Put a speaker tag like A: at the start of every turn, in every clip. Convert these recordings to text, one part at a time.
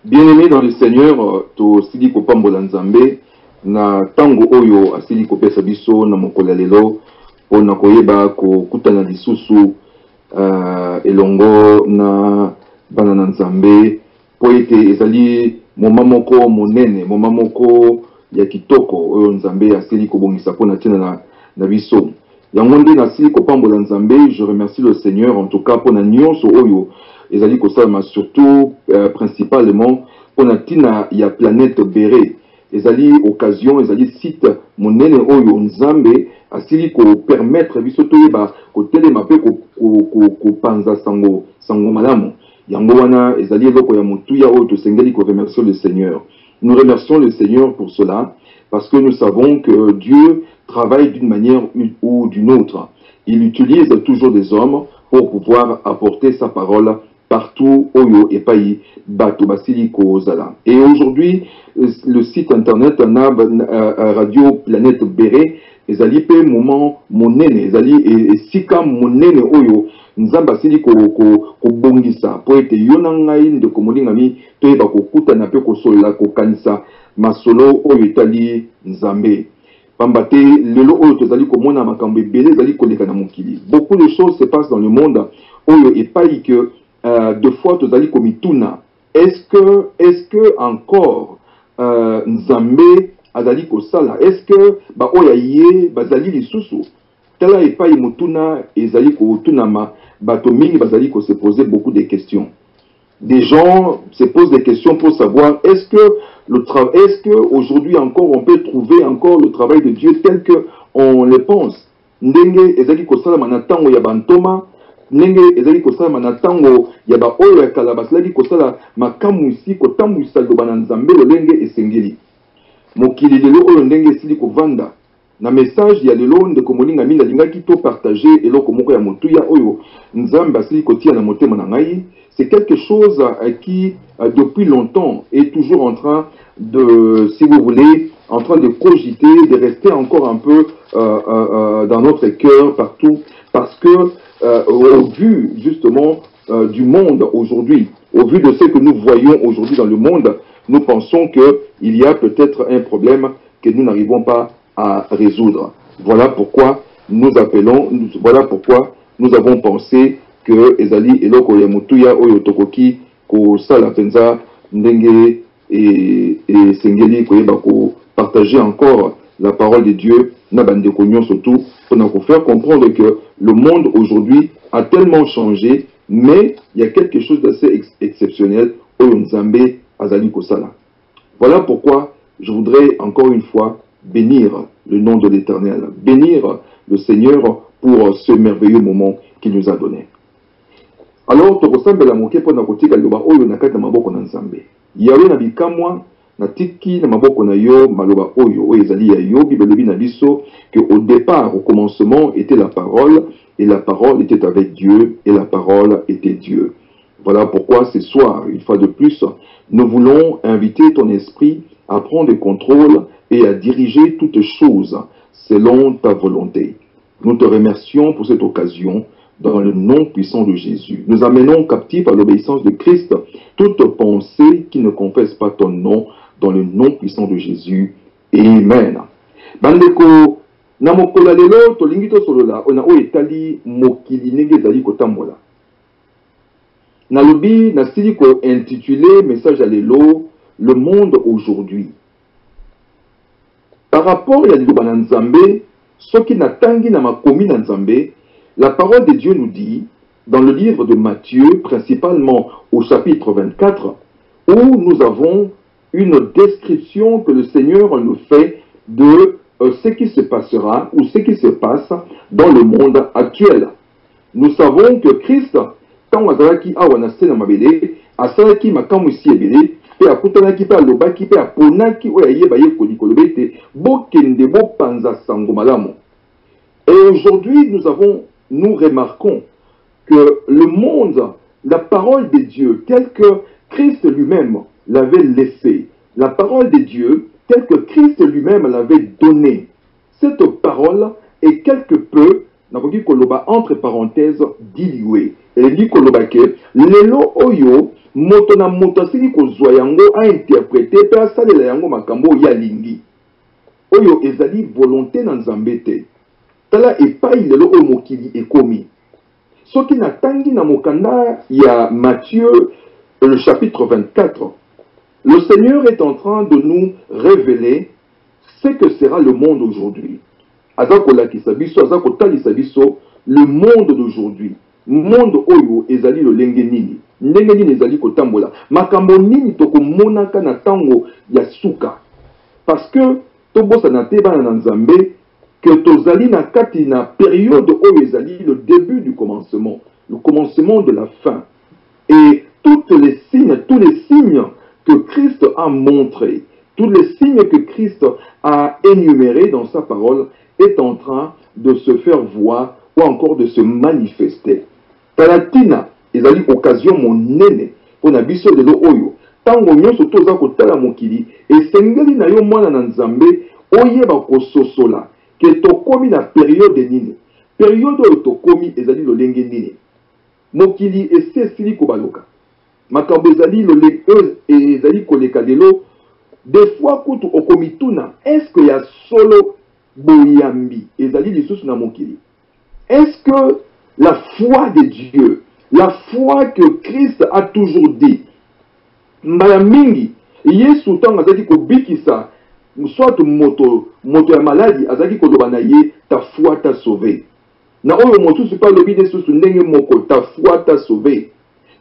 A: Bien-aimé dans le Seigneur, to sili ko pambola nzambe na tango oyo asili ko pesa biso na mokolo lelo pona koyeba ko kutana lisusu elongo na bana na nzambe po ete ezali moma moko monene, moma moko ya kitoko oyo nzambe asili ko bongisa pona tina na biso. Yango nde nasili ko pambola nzambe, je remercie le Seigneur en tout cas pona nyonso oyo ezali ko salama, surtout principalement pona tina ya planète Béré. Ezali occasion, ezali site monene oyo nzambe asili ko permettre biso toyeba ko telema pe ko panza sango malamu. Yango wana ezali eloko ya mutuya oyo tosengeli ko remercier le Seigneur. Nous remercions le Seigneur pour cela parce que nous savons que Dieu travaille d'une manière ou d'une autre. Il utilise toujours des hommes pour pouvoir apporter sa parole partout oyo et pays bato basili kozala. Et aujourd'hui, le site internet Radio Planète Béré ezali pe moment monene ezali esika monene oyo nzamba basili ko bongisa po ete yona ngai ndeko molingami toyeba kokutana pe kosola kokanisa masolo oyo etali nzambe. Pambate lelo oyo tozali komona makambo ebele ezali koleka na mokili. Beaucoup de choses se passent dans le monde oyo epai que deux fois tozali komituna. Est-ce que encore nzambe azali kosala? Est-ce que ba oya ye bazali lisusu? Tala epai mutuna ezali kotunama bato mingi bazali ko se poser beaucoup de questions. Des gens se posent des questions pour savoir est-ce que aujourd'hui encore on peut trouver encore le travail de Dieu tel que on le pense. Ndenge ezali kosala manatango ya bantoma, ndenge ezali kosala manatango ya ba oyo ya kala basalaki kosala makamu isi kotambwisa liloba na nzambe lolenge esengeli. Mokili lelo oyo ndenge esili kovanda na message ya lelo ndeko molinga mina lingaki to partager eloko moko ya motuya oyo nzambe asili kotia na motema na ngai. C'est quelque chose qui depuis longtemps est toujours en train de, si vous voulez, en train de cogiter, de rester encore un peu dans notre cœur partout, parce que au vu justement du monde aujourd'hui, au vu de ce que nous voyons aujourd'hui dans le monde, nous pensons qu'il y a peut-être un problème que nous n'arrivons pas à résoudre. Voilà pourquoi nous appelons, voilà pourquoi nous avons pensé que ezali eloko ya mutuya oyo tokoki ko sala penza ndenge et sengeli koyeba ko partager encore la parole de Dieu na bande konyon surtout pour faire comprendre que le monde aujourd'hui a tellement changé, mais il y a quelque chose d'assez exceptionnel oyo nzambe azali ko sala. Voilà pourquoi je voudrais encore une fois bénir le nom de l'Éternel, bénir le Seigneur pour ce merveilleux moment qu'il nous a donné. Alors, tokosambela moke pona kotika liloba oyo na kati na maboko na nzambe. Yawe na bikamwa na tiki na maboko na yo maloba oyo ezali ya yo bibelobi na biso que au départ, au commencement était la parole et la parole était avec Dieu et la parole était Dieu. Voilà pourquoi ce soir, une fois de plus, nous voulons inviter ton esprit à prendre le contrôle et à diriger toutes choses selon ta volonté. Nous te remercions pour cette occasion. Dans le nom puissant de Jésus, nous amenons captifs à l'obéissance de Christ toute pensée qui ne confesse pas ton nom, dans le nom puissant de Jésus. Amen. Bandeko, na mokolo lelo tolingi to solola ona o etali mokili nenge zali kotambola. Na lobi na sili ko intitulé message à lelo le monde aujourd'hui. Par rapport à liloba na nzambe, soki na tangi na makomi na nzambe, la parole de Dieu nous dit, dans le livre de Matthieu, principalement au chapitre 24, où nous avons une description que le Seigneur nous fait de ce qui se passera ou ce qui se passe dans le monde actuel. Nous savons que Christ, quand azalaki awanase na mabele, asalaki makamu isi ebele, pe akutanaki pe alobaki pe aponaki oyo ayeba ye kolikoloba ete bokende bopanza sango malamu. Et aujourd'hui, nous remarquons que le monde, la parole de Dieu, telle que Christ lui-même l'avait laissée, la parole de Dieu, telle que Christ lui-même l'avait donnée, cette parole est quelque peu, entre parenthèses, diluée. Elle dit que lelo oyo moto na moto asili kozwa yango a interpréter pe asalela yango makambo ya lingi oyo ezali volonté na Nzambe te. Tala epai lelo oyo mokili ekomi. Soki natangi na mokanda ya Matthieu le chapitre 24, le Seigneur est en train de nous révéler ce que sera le monde aujourd'hui. Azako lakisa biso, azako talisa biso le monde d'aujourd'hui. Monde oyo ezali lo lenge nini. Ndenge nini ezali kotambola. Makambo nini toko monaka na tango ya suka. Parce que tobosa na te bana na Nzambe que tozali na kati na période oyo ezali le début du commencement, le commencement de la fin. Et tous les signes que Christ a montrés, tous les signes que Christ a énumérés dans sa parole est en train de se faire voir ou encore de se manifester. Talatina, ezali occasion monene pour na biso de lo oyo. Tango nyonso toza kotala mokili, esengeli na yo mwana na Nzambe oyeba kososola ke tokomi na période nini. Période oyo tokomi ezali lolenge nini. Mokili esili kobaloka. Makambo ezali koleka lelo. Des fois kutu okomituna, est-ce que ya solo boyambi ezali lisusu na mokili? Est-ce que la foi de Dieu, la foi que Christ a toujours dit, mbala mingi Yesu tanga azali kobikisa soit moto ya maladie azali koloba na ye ta foi t'a sauvé. Na oyo mosusu pa lobi desusu ndenge moko ta foi t'a sauvé.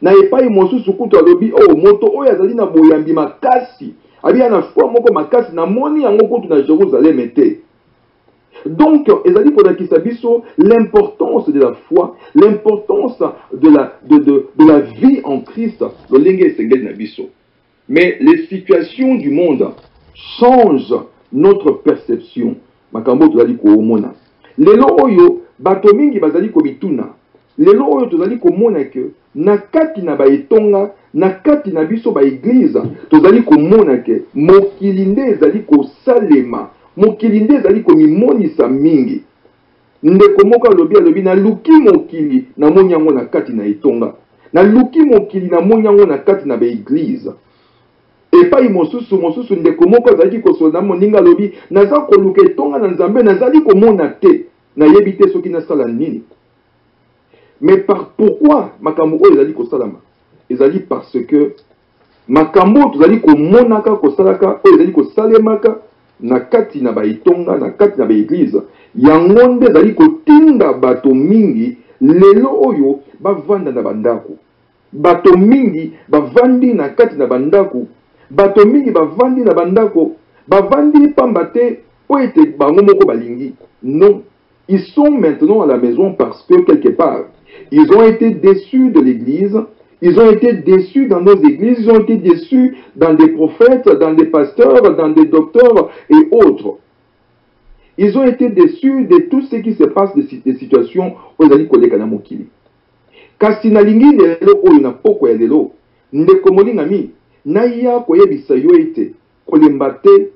A: Na epai mosusu kutu alobi o moto oyo azali na boyambi makasi abia na foi moko makasi na moni yango kutu na Jérusalem ete. Donc, ezali kodakisa biso l'importance de la foi, l'importance de la vie en Christ, le lenge esengeli na biso. Mais les situations du monde changent notre perception. Makambo tozali koomona. Lelo oyo bato mingi bazali komituna. Lelo oyo tozali komona ke na kati na baetonga, na kati na biso ba église, tozali komona ke mokili nde ezali kosalema. Mokili nde ezali komimonisa mingi. Ndeko moko alobi na luki mokili na moni yango na kati na etonga. Na luki mokili na moni yango na kati na ba église. Epai mosusu ndeko moko azali kosola moninga alobi naza koluka etonga na Nzambe nazali komona te na yebi te soki nasala nini. Mais pourquoi makambo oyo ezali kosalama? Ezali parce que makambo tozali komonaka kosalaka oyo ezali kosalemaka na kati na baitonga, na kati na baeglise, yango nde ezali kotinda bato mingi lelo oyo bavanda na bandako. Bato mingi bavandi na kati na bandako. Bato mingi bavandi na bandako. Bavandi pamba te po ete bango moko balingi. Non. Ils sont maintenant à la maison parce que quelque part, ils ont été déçus de l'église. Ils ont été déçus dans nos églises, ils ont été déçus dans des prophètes, dans des pasteurs, dans des docteurs et autres. Ils ont été déçus de tout ce qui se passe, des situations où ils allaient coller kanamokili. Kasi na lingi lelo oyo na poko ya lelo, ndeko molingami, na ya koyebisa yo ete, kolembate.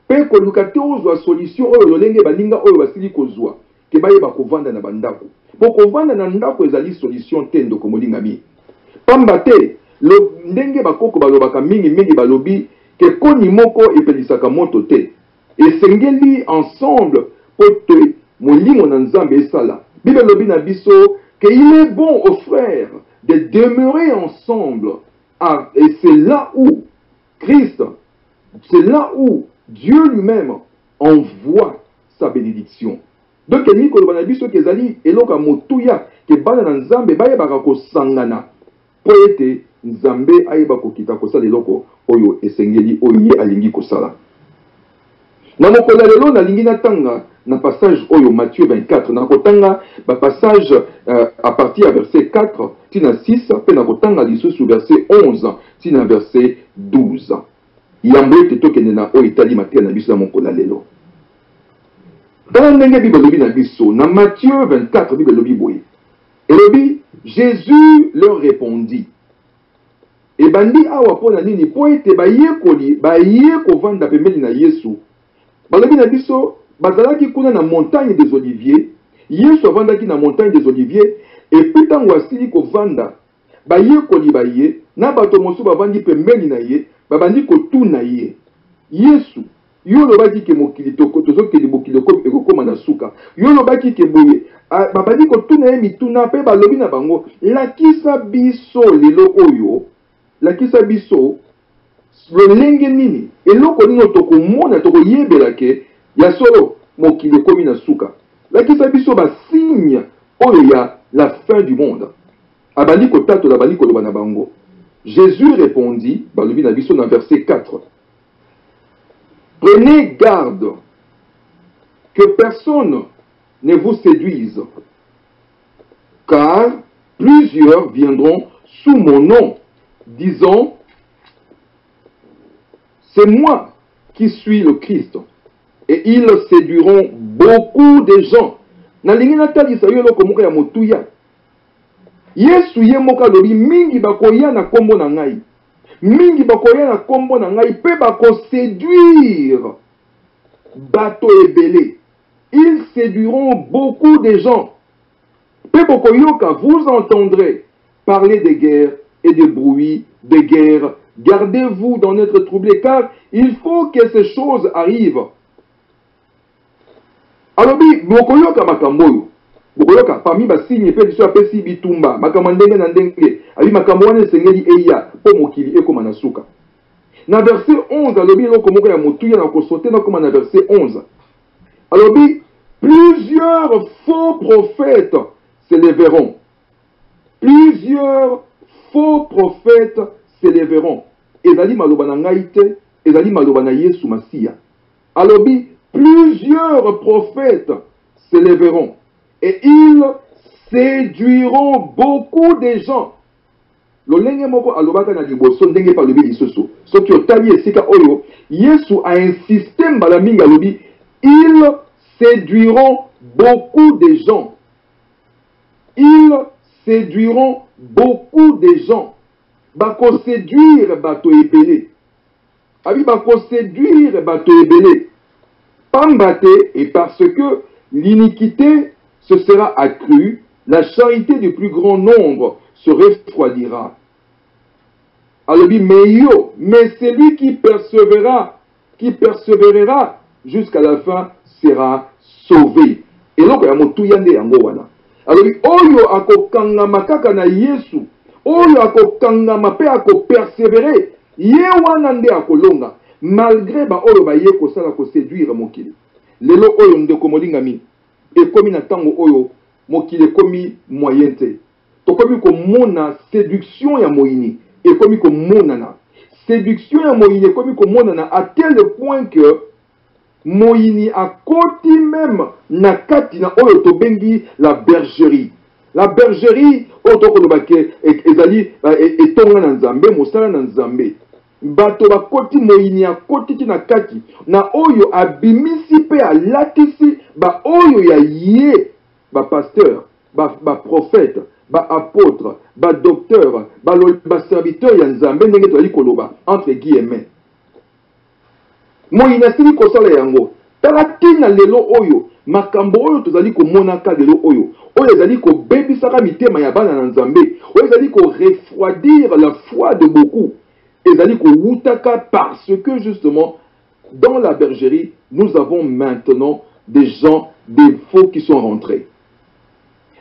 A: Pe koluka te ozwa solution oyo lolenge balinga oyo basili kozwa, ke bayeba kovanda na bandako. Poko vanda na ndako ezali solution te ndeko molingami. Pamba te, ndenge bakoko balobaka mingi balobi, ke koni moko epelisaka moto te. Esengeli ensemble, pote molimo na Nzambe esala. Bible lobi na biso, que il est bon aux frères de demeurer ensemble. Et c'est là où Christ, c'est là où Dieu lui-même envoie sa bénédiction. Donc, il y a des gens qui ont eloka motuya ke bana na Nzambe bayebaka kosangana po ete Nzambe ayeba kokita kosala eloko oyo esengeli oyo ye alingi kosala. Na mokolo lelo na lingi na tanga na passage oyo Matthieu 24 na kotanga ba passage à partir à verset 4 tina 6 pe na kotanga lisusu verset 11 tina verset 12. Yambo ete tokende na oyo itali matia na biso na mokolo lelo. Dans la Bible na biso, na Matthieu 24, Bible lobi boye. Et lobi, Jésus leur répondit. Et bandi awa po na nini po ete baye kovanda pembeni na Yesu. Balobi na biso, bazalaki kuna na montagne des Oliviers. Yesu avandaki na montagne des Oliviers. Et puis tango asili ko vanda baye koli baye na bato mosu bavandi pembeni na ye babandi ko tuna ye Yesu yo lobaki ke mokili tozokeli mokili ekokoma na suka yo lobaki ke boye babandi ko tuna ye mituna pe balobi na bango lakisa biso lelo oyo lakisa biso lolenge nini eloko nini tokomona tokoyebela ke ya solo mokili ekomi na suka lakisa biso basigne oyo ya la fin du monde abandi kotatola bandi koloba na bango. Jésus répondit balobi na biso na verset 4, prenez garde que personne ne vous séduise, car plusieurs viendront sous mon nom, disant, c'est moi qui suis le Christ, et ils séduiront beaucoup de gens. Nalingi natalisa yo loko moko ya motuya. Yesu ye moka lobi mingi bakoya na kombo na ngai. Mingi bakoya na kombo na ngai pe bako séduire bato ebele. Ils séduiront beaucoup de gens. Pe bokoyoka, vous entendrez parler des guerres et des bruits des guerres. Gardez-vous d'en être troublés, car il faut que ces choses arrivent. Alors, bokoyoka makamboyo. Bokoyoka, parmi basigne pe biso apesi bitumba, makambo ndenge na ndenge. Abi makambo wana sengeli eya po mokili ekoma na suka. Na verset 11, alobi loko moko ya motuya na kosote na koma na verset 11. Alobi, plusieurs faux prophètes s'élèveront. Plusieurs faux prophètes s'élèveront. Ezali maloba na ngai te, ezali maloba na Yesu Masiya. Alobi, plusieurs prophètes s'élèveront et ils séduiront beaucoup de gens. Lolenge moko alobaka na liboso ndenge pa lobi lisusu. Soki otali esika oyo, Yesu a insisté mbala mingi alobi, ils séduiront beaucoup de gens. Ils séduiront beaucoup de gens. Bako séduire bato ebele. Abi bako séduire bato ebele. Pambate, et parce que l'iniquité se sera accrue, la charité du plus grand nombre se refroidira. Alobi meyo, mais celui qui persévérera jusqu'à la fin sera sauvé. Et donc, il y a motu yande yango wana. Alobi oyo akokangama kaka na Yesu, oyo akokangama pe ako persévérer, ye wana nde akolonga. Malgré ba oyo ba ye kosala ko séduire mokili. Lelo oyo ndeko molingami ekomi na tango oyo mokili ekomi moyen te. Tokomi ko mona séduction ya moyini ekomi ko monana. Séduction ya moyini ekomi ko monana à tel point que moyini akoti même na kati na oyo tobengi la bergerie. La bergerie oyo tokolobake ezali etonga na Nzambe, mosala na Nzambe. Bato bakoti moyini akoti tina kati na oyo abimisi pe alatisi ba oyo ya ye ba pasteur, ba prophète, ba apôtre, ba docteur, ba serviteur ya Nzambe ndenge tozali koloba entre guillemets. Moyini asili kosala yango. Tala tina lelo oyo makambo oyo tozali komonaka lelo oyo ezali kobebisaka mitema ya bana na Nzambe, oyo ezali ko refroidir la foi de beaucoup. Ezali koutaka parce que justement dans la bergerie nous avons maintenant des gens, des faux qui sont rentrés.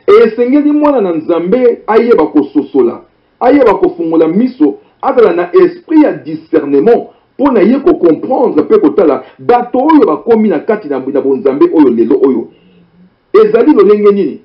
A: Et sengeli mwana na Nzambe ayeba ko sosola, ayeba ko fungola miso, azala na esprit ya discernement pour na ye ko comprendre pe kotala bato oyo bakomi na kati na bonzambe oyo lelo oyo. Ezali lolenge nini?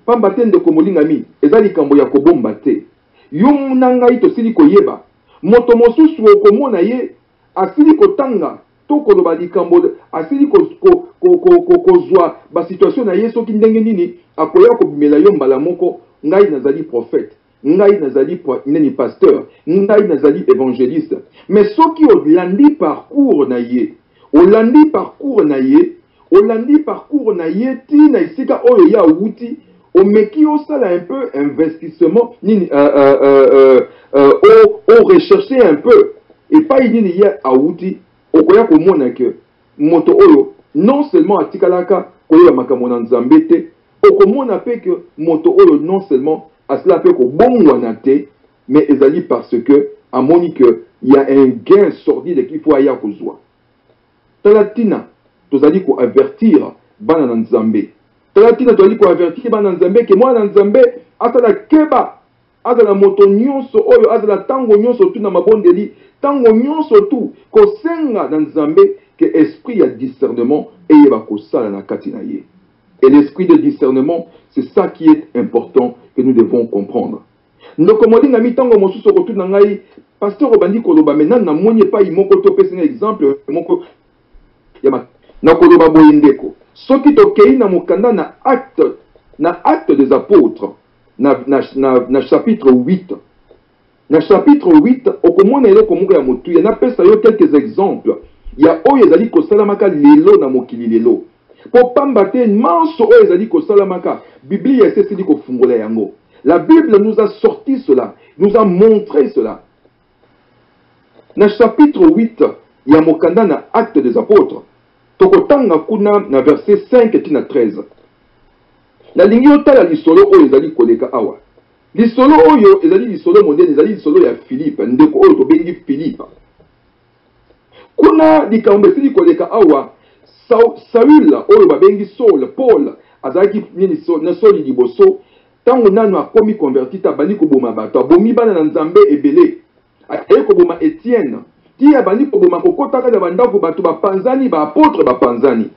A: Pamba te ndeko molingami, ezali kambo ya kobomba te. Yo munanga to sili koyeba. Moto mosusu okomona ye asili kotanga to koloba likambo asili kozwa ba situation na ye soki ndenge nini akoya kobimela yo mbala moko ngai nazali prophète, ngai nazali neni pasteur, ngai nazali évangéliste. Mais soki olandi parcours na ye, olandi parcours na ye, olandi parcours na ye ti na isika oyo ya wuti omeki osala un peu investissement nini au rechercher un peu et pas nini ya awuti okoya komona ke moto oyo non seulement atikalaka koyeba makambo na Nzambe te okomona pe que moto oyo non seulement à cela peut que bon wanate, mais ezali parce que à monique il y a un gain sordide qu'il faut aya kozwa. Talatina tozali ko avertir bana na Nzambe. Talatina tozali ko avertir bana na Nzambe que moi na Nzambe atala keba azala moto nyonso oyo azala tango nyonso tu na mabondeli tango nyonso tu ko senga na Nzambe que esprit ya discernement et ba ko sala na kati na ye. Et l'esprit de discernement, c'est ça qui est important que nous devons comprendre. Donc, comme on dit, nami tango mosusu kotu na ngai, pasteur obandi koloba maintenant na moni pa imoko to pesa un exemple moko ya na koloba boyendeko. Soki to kei na mokanda na acte des apôtres na chapitre 8. Na chapitre 8, okomona eloko moko ya motu, ya na pesa yo quelques exemples. Ya oyo ezali ko salamaka lelo na mokili lelo. Pour pambate manso oyo ezali ko salamaka, Biblia esesili ko fungola yango. La Bible nous a sorti cela, nous a montré cela. Na chapitre 8, il y a mokanda na acte des apôtres. Tokotanga kuna na verset 5 et 13. La ligne otala lisolo oyo ezali koleka awa. Lisolo oyo ezali lisolo monene, ezali lisolo ya Philippe, ndeko oyo tobengi Philippe. Kuna likambo esili koleka awa, Saül oyo babengi Saul, Paul azalaki nini na soli liboso. Tango nanu akomi converti tabani koboma bato abomi bana na Nzambe ebele aye koboma Etienne ti abani koboma kokotaka na bandako bato bapanzani ba apôtre bapanzani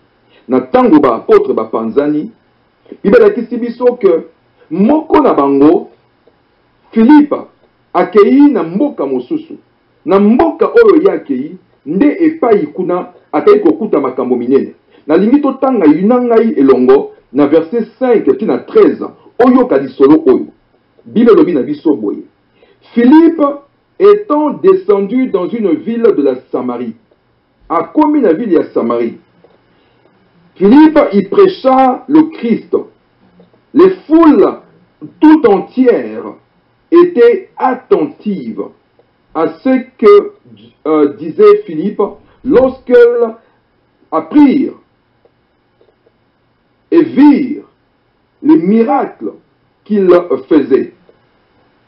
A: na tango ba apôtre bapanzani Bibele akisi biso que moko na bango Philippe akei na mboka mosusu na mboka oyo ya akei nde epai kuna akai kokuta makambo minene na lingi totanga yunangai elongo na verset 5 tina 13. Oyo kadisolo oyo. Bible lobi na biso boye. Philippe étant descendu dans une ville de la Samarie. A commis la ville de Samarie. Philippe y prêcha le Christ. Les foules tout entières étaient attentives à ce que disait Philippe lorsqu'elles apprirent et virent les miracles qu'il faisait.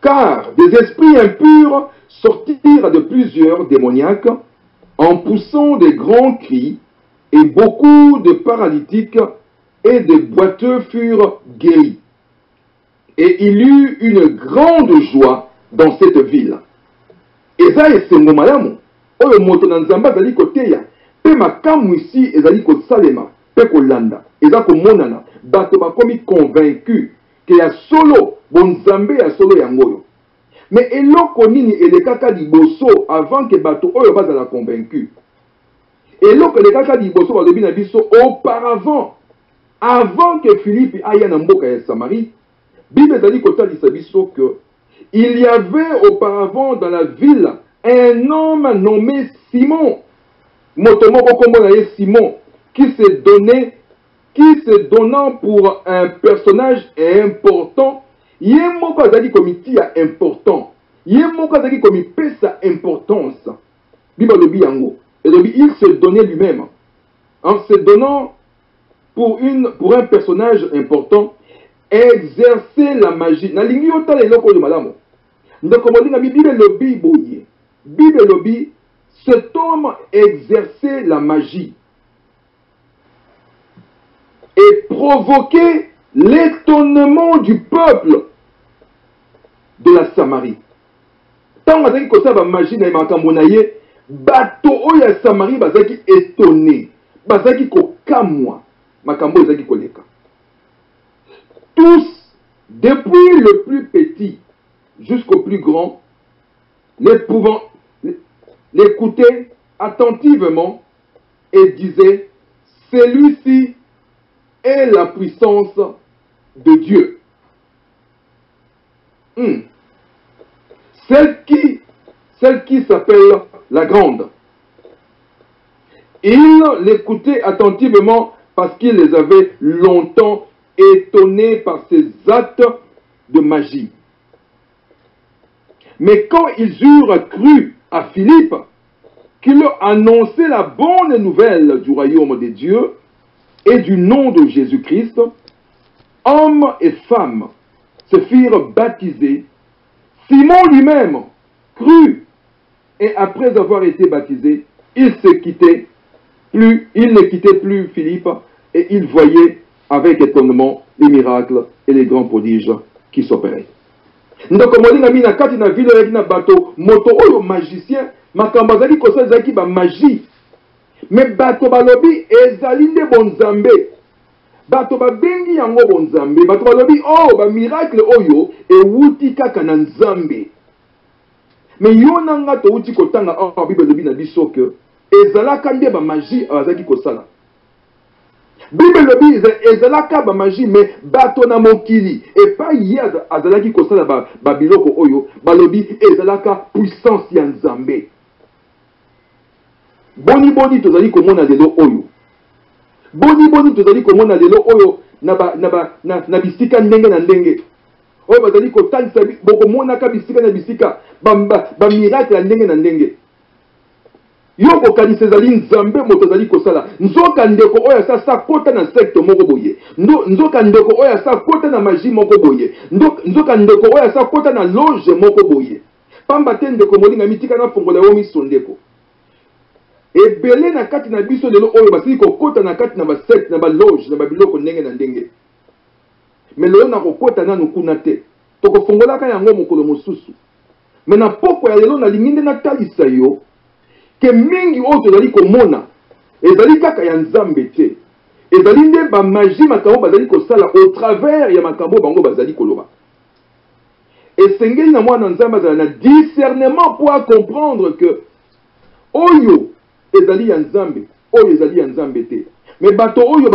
A: Car des esprits impurs sortirent de plusieurs démoniaques en poussant des grands cris, et beaucoup de paralytiques et de boiteux furent guéris. Et il eut une grande joie dans cette ville. Eza esengo malamu oyo moto na Nzambe azali koteya pe makamu isi ezali kosalema pe kolanda eza komonana bato bakomi convaincu que ya solo bonzambe ya solo yangoyo. Mais eloko nini elekaka liboso avant que bato oyo bazala convaincu. Eloko elekaka liboso balobi na biso auparavant, avant que Philippe aille na mboka ya Samarie, Bible ezali kotalisa biso que il y avait auparavant dans la ville un homme nommé Simon, motomoko kombo na ye Simon, qui se donnant pour un personnage important, yemoko azali komiti ya important, yemoko azali komipesa importance. Bible lobi yango, il se donnait lui-même en se donnant pour un personnage important, exercer la magie. Na lingi otala eloko de malamu. Donc comme on dit na Bible lobi boye. Bible lobi, cet homme exerçait la magie et provoquait l'étonnement du peuple de la Samarie. Tant que vous avez la magie na makambo na ye, bato oyo ya Samarie bazaki étonné, bazaki kokamwa, makambo ezaki koleka. Tous, depuis le plus petit jusqu'au plus grand, l'écoutaient attentivement et disaient, celui-ci est la puissance de Dieu. Celle qui s'appelle la grande. Ils l'écoutaient attentivement parce qu'ils les avaient longtemps étonnés par ces actes de magie. Mais quand ils eurent cru à Philippe, qui leur annonçait la bonne nouvelle du royaume de Dieu et du nom de Jésus-Christ, hommes et femmes se firent baptiser. Simon lui-même crut, et après avoir été baptisé, il ne quittait plus Philippe, et il voyait avec étonnement les miracles et les grands prodiges qui s'opéraient. Donc, na kati na ville na bato moto oyo magicien makambo azali kosa ezalaki ba magie, mais bato balobi ezali nde bonzambe, bato babengi yango bonzambe, bato balobi oh ba miracle oyo ewuti kaka na nzambe. Mais yo nanga to uti kotanga a Bible lobi na biso ke ezalaka nde ba magie azali kosala. Bible lobi ezalaka ba magie, mais bato na mokili et pas hier azalaki kosala ba biloko oyo balobi ezalaka puissance ya nzambe. Boni tozali komona lelo oyo. Boni tozali komona lelo oyo na bisika ndenge na ndenge. Oyo bazali kotangisa bokomona ka bisika na bisika ba miracle ndenge na ndenge. Yo kokanisa ezali nzambe moto azali kosala. Nzoka ndeko oyo asa kota na secte moko boye. Nzoka ndeko oyo asa kota na magie moko boye. Nzoka ndeko oyo asa kota na loge moko boye. Pamba te ndeko molinga mitika na fongola yo miso ndeko. Ebele na kati na biso lelo oyo basili kokota na kati na ba secte na ba loge na ba biloko ndenge na ndenge. Mais lelo na kokota nanu kuna te. Tokofongola ka yango mokolo mosusu. Mais na poko ya lelo na linginde na talisa yo ke mingi oyo tozali komona ezali kaka ya nzambe te. Ezali nde ba magie makambo bazali kosala au travers ya makambo bango bazali koloba. Esengeli na mwana nzambe azala na discernement pour comprendre que oyo ezali ya nzambe, oyo ezali ya nzambe te. Mais bato oyo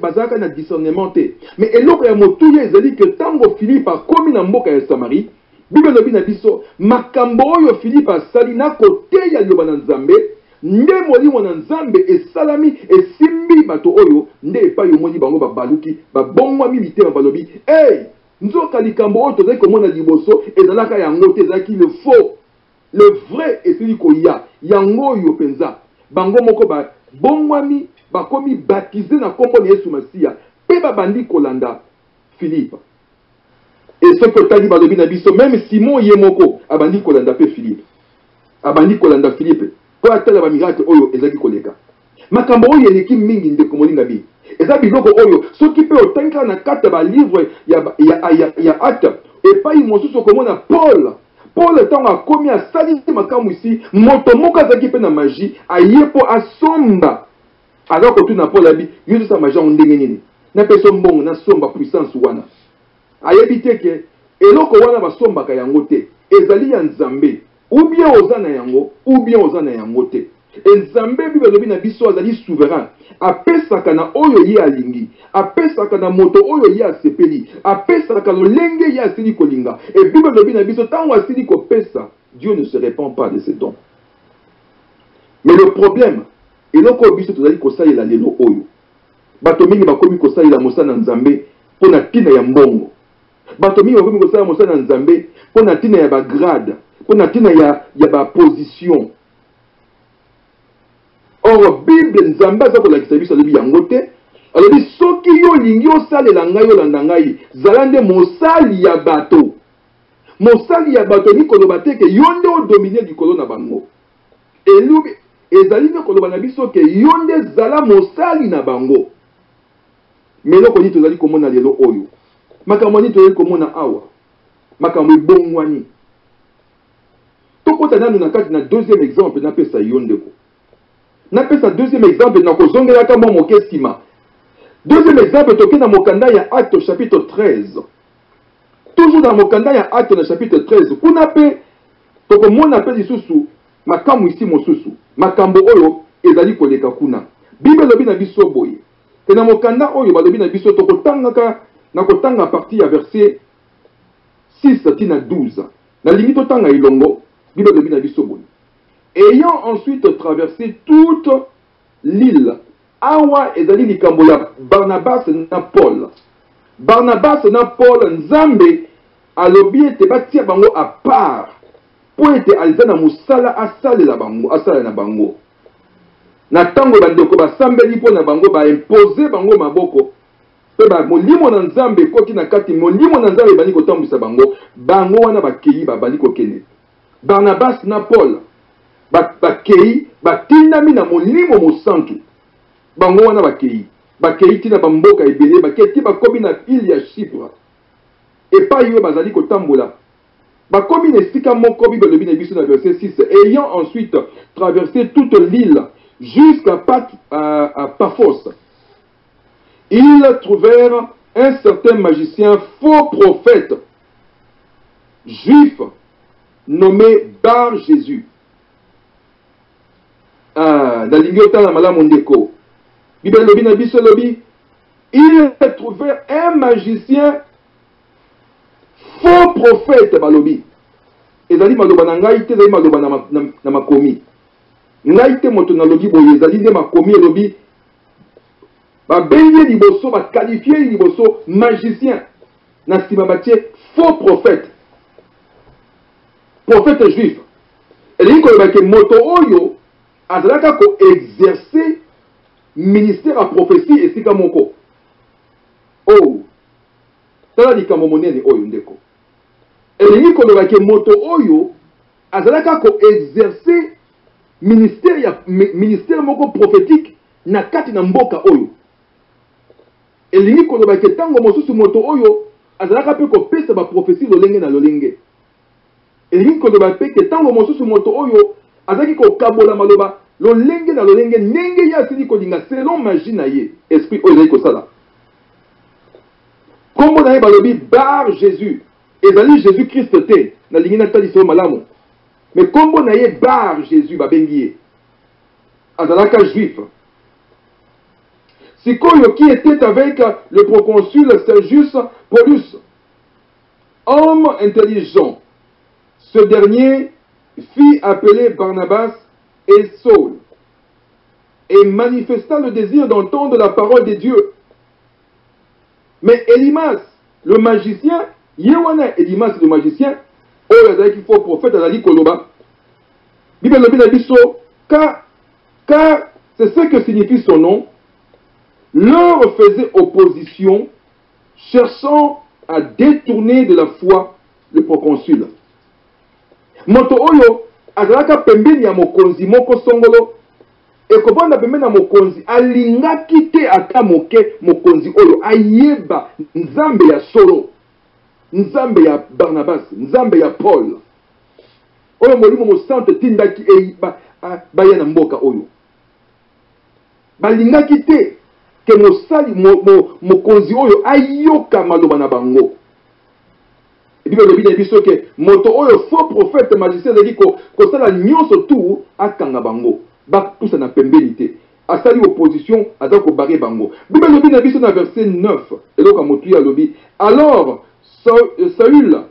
A: bazalaka na discernement te. Mais eloko ya motuya ezali que tango Philippe akomi na mboka ya Samarie, Bible lobi na biso makambo oyo Philippe asali na kote ya liloba na nzambe, nde molimo na nzambe esalami esimbi bato oyo nde epai omoni bango babaluki babongwami mitema balobi hey, nzoka likambo oyo tozali komona liboso ezalaka yango te, ezalaki le faux, le vrai esili koya yango oyo penza bango moko babongwami bakomi baptisé na kombo na Yesu Masiya pe babandi kolanda Philippe. Et ce que tali balobi na biso même Simon yemoko abandi kolanda pe Philippe. Abandi kolanda Philippe. Po atala ba miracle oyo ezaki koleka. Makambo oyo eleki mingi ndeko molinga bi. Eza biloko oyo soki pe otanga na kata ba livre ya acte et pas imosusu komona Paul tango akomi asali makambo isi moto moko azaki pe na magie ayepo asomba. Alors que tu n'as pas l'habit, juste sa magie en ndenge na peso mbongo na somba puissance wana. Ayebite ke eloko wana basomba ka yango te. Ezali ya nzambe. Ou bien ozana yango, ou bien ozana yango te. Nzambe Bible lobi na biso azali souverain. Apesaka na oyo ye alingi. Apesaka na moto oyo ye asepeli. Apesaka lolenge ye asili kolinga. Et Bible lobi na biso tango asili kopesa, Dieu ne se répand pas de ses dons. Mais le problème eloko biso tozali kosalela lelo oyo bato mingi bakomi kosalela mosala nzambe pona tina ya mbongo, bato mingi bakomi kosalela mosala nzambe pona tina ya bagrade, pona tina ya baposition. Or Bible nzambe aza kolakisa biso alobi yango te. Alobi soki yo lingi osalela ngai olanda ngai zala nde mosali ya bato. Mosali ya bato ni koloba te ke yo nde odomine likolo na bango. Elubi ezali nde koloba na biso ke yo nde zala mosali na bango. Mais eloko nini tozali komona lelo oyo, makambo nini tozali komona awa, makambo ebongwani. Tokota nanu na kati na deuxième exemple napesa yo ndeko. Napesa deuxième exemple na kozongelaka mwa moke nsima. Deuxième exemple toke na mokanda ya Acte chapitre 13. Toujours dans mokanda ya Acte na chapitre 13. Kuna pe tokomona pe lisusu makambo isi mosusu. Makambo oyo ezali koleka kuna. Bible lobi na biso boye. Que na mokanda oyo balobi na biso tokotanga na kotanga partie ya verset 6 tina 12. Na limite totanga ilongo. Bible lobi na biso boye. Ayant ensuite traversé toute l'île, awa ezali likambo ya Barnabas na Paul. Barnabas na Paul nzambe alobi ete batia bango à part. Po ete aliza na musala asalela bango, asala na bango. Na tango bandeko basambeli po na bango ba imposer bango maboko. ba molimo na nzambe koki na kati molimo na nzambe bani kotambwisa bango bango wana bakei babali kokende. Barnabas na Paul bakei batindami na molimo mosantu bango wana bakei tina bamboka ebele bakei ti bakomi na île ya Chypre epai oyo bazali kotambola bakomi na esika moko Bible elobi na biso na verset 6 ayant ensuite traversé toute l'île jusqu'à Paphos, ils trouvèrent un certain magicien faux prophète juif nommé Bar Jésus. Dans l'Ignota la malamu ndeko. Bible lobi na biso lobi, ils trouvèrent un magicien faux prophète balobi. Ezali maloba na ngai te ezali maloba na makomi. Ngai te moto na lobi boye ezali nde makomi lobi. Ba benye liboso ba qualifier liboso magicien. Na sima batie faux prophète. Prophète juif. Eli ko ba ke moto oyo azalaka ko exercer ministère à prophétie esika moko. Oh. Tala likambo monene oyo ndeko. Elingi koloba ke moto oyo azalaka ko exercer ministère moko prophétique na kati na mboka oyo. Elingi koloba ke tango mosusu moto oyo azalaka pe ko pesa ba prophétie lolenge na lolenge. Elingi koloba pe ke tango mosusu moto oyo azalaki ko kabola maloba lolenge na lolenge ndenge ya asili kolinga selon magie na ye esprit oyo ezali kosala. Kombo na ye balobi Bar Jésus. Ezali Jésus Christ te na lingi na taliso malamu. Mais kombo na ye Bar Jésus babengi ye. Azalaka juif. Sikoyo qui était avec le proconsul Sergius Paulus, homme intelligent. Ce dernier fit appeler Barnabas et Saul et manifesta le désir d'entendre la parole de Dieu. Mais Elimas, le magicien, Yewana Elimas le magicien, oh il faut prophète Azali Koloba. Bible le biso, car c'est ce que signifie son nom, leur faisait opposition, cherchant à détourner de la foi le proconsul. Moto oyo azalaka pembeni ya mokonzi moko songolo ekobanda pembeni ya mokonzi alingaki te ata moke mokonzi oyo ayeba nzambe ya solo, nzambe ya Barnabas, nzambe ya Paul oyo molimo mosante tindaki baya na mboka oyo balingaki te ke mosali mokonzi oyo ayoka maloba na bango. Et puis le Bible dit que moto oyo faux prophète magicien dit que ça la nyonso tout akanga bango ba tout ça na pembelité asali opposition adako baré bango. Bible le Bible dit dans verset 9 et donc moto ya lobi alors Saül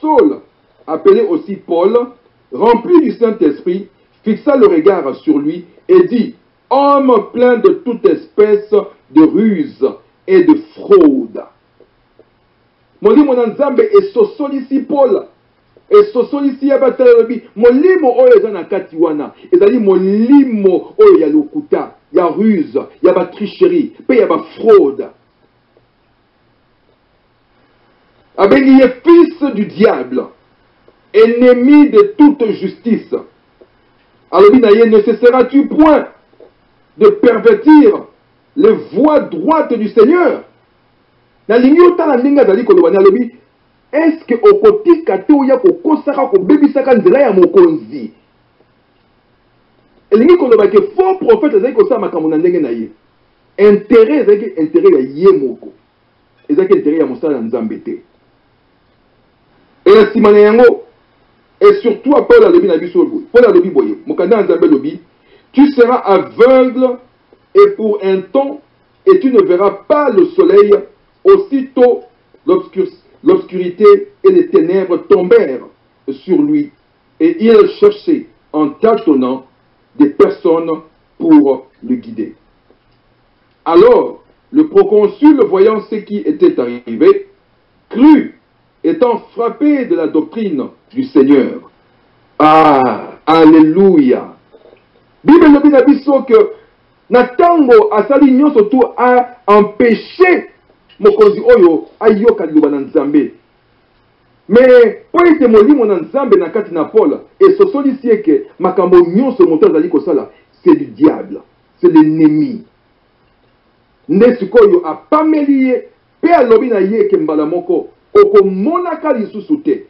A: Saul appelé aussi Paul rempli du Saint-Esprit fixa le regard sur lui et dit homme plein de toute espèce de ruse et de fraude. Molimo na nzambe esosolisi Paul esosolisi ya batalobi molimo oyo eza na kati wana ezali molimo oyo ya lokuta ya ruse ya ba tricherie pe ya ba fraude abengi ye fils du diable ennemi de toute justice alobi na ye ne cesseras-tu point de pervertir les voies droites du Seigneur. Est-ce que au côté kato ya ko kosaka ko bebisaka nzela ya mokonzi elingi koloba ke faux prophète ezali ko sa makambo na ndenge na ye intérêt ezali intérêt ya ye moko ezali intérêt ya mosala na nzambe te et la simana yango et surtout à Paul alobi na biso Paul alobi boye mokanda nzambe lobi tu seras aveugle et pour un temps et tu ne verras pas le soleil. Aussitôt, l'obscurité et les ténèbres tombèrent sur lui, et il cherchait en tâtonnant des personnes pour le guider. Alors, le proconsul, voyant ce qui était arrivé, crut, étant frappé de la doctrine du Seigneur. Ah, alléluia! Bible le biso que na tango asali nyonso tu a empêché mokonzi oyo ayoka liloba na Nzambe. Mais po ete molimo na Nzambe na kati na Paul esosolisi eke makambo nyonso moto azali kosala c'est du diable, c'est l'ennemi. Nde sikoyo apameli ye pe alobi na ye ke mbala moko okomonaka lisusu te.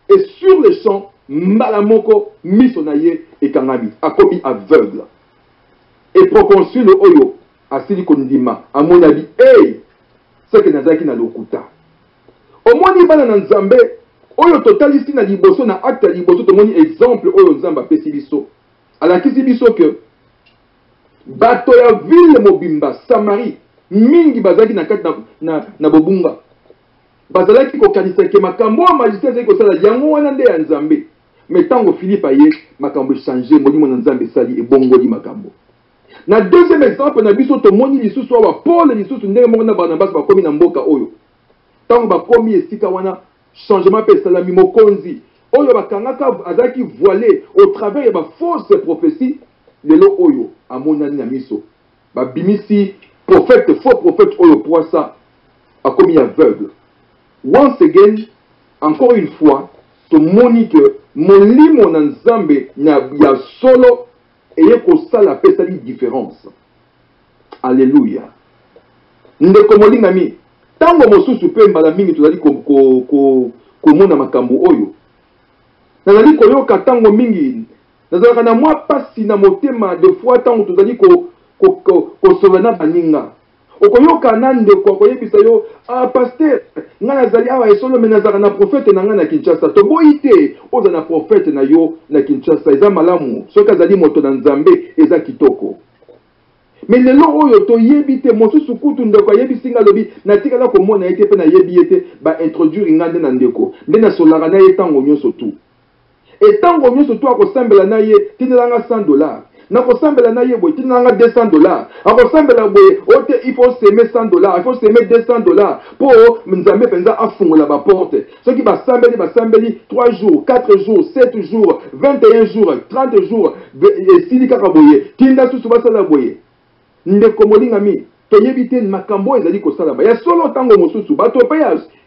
A: Et sur le champ mbala moko miso na ye ekangami akomi aveugle. Et proconsul oyo asili kondima amona bi ce que nazaki na lokuta. Omoni bana na Nzambe oyo totalisi na liboso na acte liboso tomoni exemple oyo Nzamba pesi biso. Alakisi biso que bato ya ville mobimba Samarie mingi bazaki na kati na bobunga. Bazalaki kokanisa ke makambo ya magicien ezali kosala yango wana nde ya Nzambe. Mais tango Philippe aye makambo changer molimo na Nzambe sali ebongoli makambo. Na deuxième exemple na biso tomoni lisusu wa Paul lisusu ndenge moko na Barnabas bakomi na mboka oyo. Tango bakomi esika wana changement pe salami mokonzi oyo bakangaka azaki voilé au travers de fausse prophétie lelo oyo amonani na miso babimisi prophète faux prophète oyo poisa akomi aveugle. Once again, encore une fois, tomoni que molimo na Nzambe na ya solo eye kosala pesa li différence. Alléluia. Ndeko molinga mi tango mosusu pe mbala mingi tozali komona makambo oyo nazali koyoka tango mingi nazalaka na mwa pasi na motema de fois tango tozali kosovana baninga okoyoka na ndeko akoyebisa yo pasteur nga nazali awa esolo me nazalaka na prophète na nga na Kinshasa toboyi te oza na prophète na yo na Kinshasa eza malamu soki azali moto na Nzambe eza kitoko. Mais lelo oyo toyebi te mosusu kutu ndeko ayebi singa lobi natikala komona ete pe na yebi ete ba introduire ngande na ndeko nde na solaka na ye tango nyonso tu et tango nyonso tu akosambela na ye tinelanga $100 na kosambela na ye boye tinelanga $200 akosambela boye ote il faut s'aimer $100 il faut s'aimer $200 po Nzambe penza afungola ba porte soki basambeli 3 jours 4 jours 7 jours 21 jours 30 jours esili kaka boye tinda susu basala boye. Ndeko molinga mi toyebi te makambo ezali kosala ba ya solo tango mosusu bato pe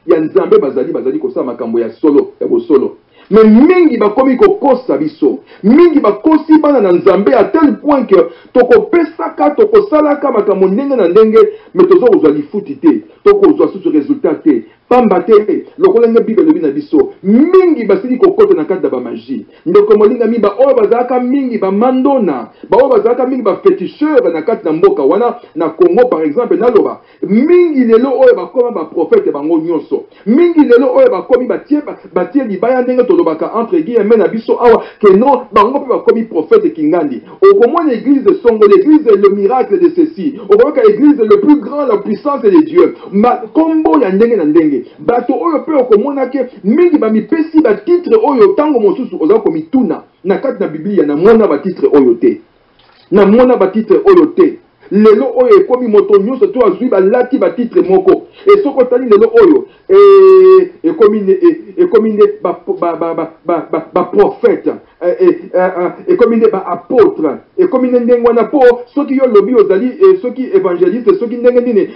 A: ya Nzambe bazali kosala makambo ya solo ya bosolo. Mais mingi bakomi kokosa biso mingi bakosi bana na Nzambe à tel point que tokopesaka tokosalaka makambo ndenge na ndenge mais tozokozwa lifuti te tokozwa susu résultat te pamba te lokolenge Bible lobi na biso mingi basili kokota na kati ba magie. Ndeko molinga mi ba oyo bazalaka mingi ba mandona ba oyo bazalaka mingi ba féticheur na kati na mboka wana na Congo par exemple na loba mingi lelo oyo bakoma ba prophète bango nyonso mingi lelo oyo bakomi batie libaya ndenge tolobaka entre guillemets na biso awa que non bango pe bakomi prophète kingandi okomona l'église de Songo l'église le miracle de ceci okoyoka l'église le plus grand la puissance de Dieu ma kombo ya ndenge na ndenge bato oyo pe okomona ke mingi bamipesi ba titre oyo tango mosusu oza komituna na kati na Biblia na mona ba titre oyo te na mona ba titre oyo te lelo oyo ekomi moto nyonso to azwi balati ba titre moko et soko tali lelo oyo ekomi ne ba prophète ekomi ne ba apôtre ekomi ne ndenge wana po soki yo lobi ozali soki évangéliste soki ndenge nini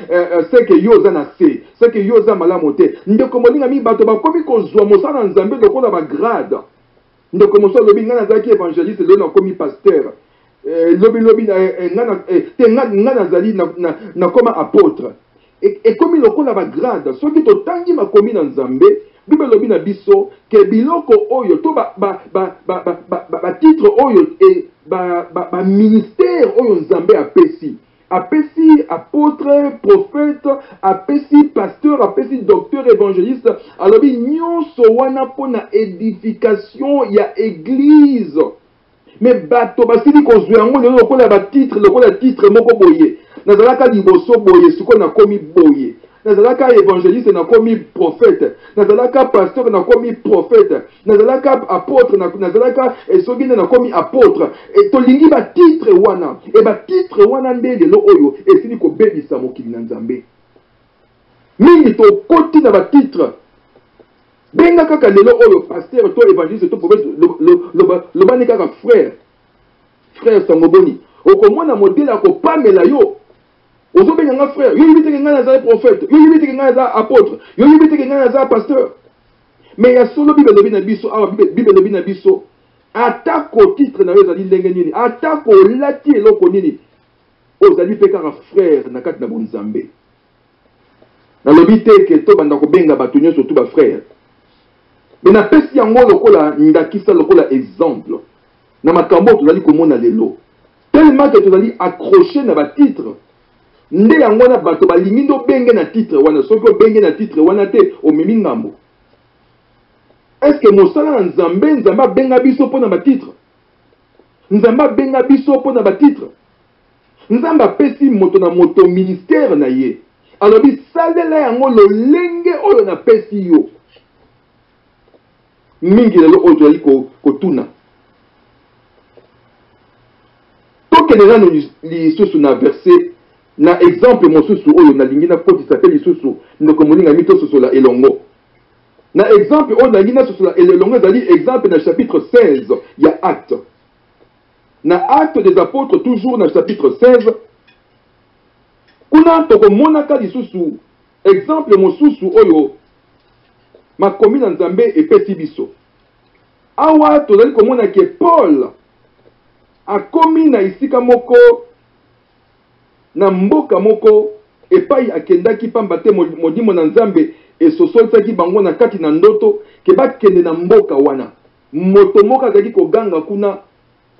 A: c'est que yo za na se c'est que yo za malamu te ndeko molinga mi bato bakomi kozwa mosala Nzambe lokola ba grade ndeko mosala lobi nga nazalaki évangéliste lelo nakomi pasteur lobi nga nazali na koma apôtre et comme il okola ba grade soki totangi makomi na Nzambe Bible lobi na biso ke biloko oyo to ba titre oyo et ba ministère oyo Nzambe apesi apôtre prophète apesi pasteur apesi docteur évangéliste alobi nyonso wana pona édification ya église. Mais bato basili kozwa yango lelo lokola ba titre lokola titre moko boye nazalaka liboso boye siko na komi boye nazalaka évangéliste na komi prophète nazalaka pasteur na komi prophète nazalaka apôtre nazalaka soki na komi apôtre et tolingi ba titre wana et ba titre wana nde lelo oyo esili kobebisa mokili na Nzambe mingi to koti na ba titre benga kaka lelo oyo pasteur to évangéliste to prophète lobani kaka frère Sangoboni okomona modèle akopamela yo ozobenga nga frère yo yibite nga naza prophète yo yibite nga naza apôtre yo yibite nga naza pasteur mais ya solo bible lobi na biso awa bible lobi na biso atako titre na yo ezali ndenge nini atako olati eloko nini ozali mpe kaka frère na kati na bonzambe nalobi te ke tobanda kobenga bato nyonso tu bafrère me napesi yango lokola ndakisa lokola exemple na makambo tozali komona lelo tellement que tozali accroché na batitre nde yango na bato balingi ndo benge na titre wana soki obenge na titre wana te omemi ngambo. Est-ce que mosala na nzambe nzambe abenga biso mpo na batitre nzambe abenga biso mpo na batitre nzambe apesi moto na moto ministère na ye alobi salela yango lolenge oyo napesi yo mingi lelo oyo tozali kotuna tokende nano lisusu na verset na exemple mosusu oyo nalingi nakotisa mpe lisusu ndeko moninga mi tososola elongo na exemple oyo nalingi nasosola elongo ezali exemple na chapitre 16 ya acte na acte des apôtres toujours na chapitre 16 kuna tokomonaka lisusu exemple mosusu oyo makomi na nzambe epesi biso awa tozali komona ke Paul akomi na isika moko na mboka moko epai akendaki pamba te modimo na nzambe esosolisaki bango na kati na ndoto ke bakende na mboka wana moto moko azalaki koganga kuna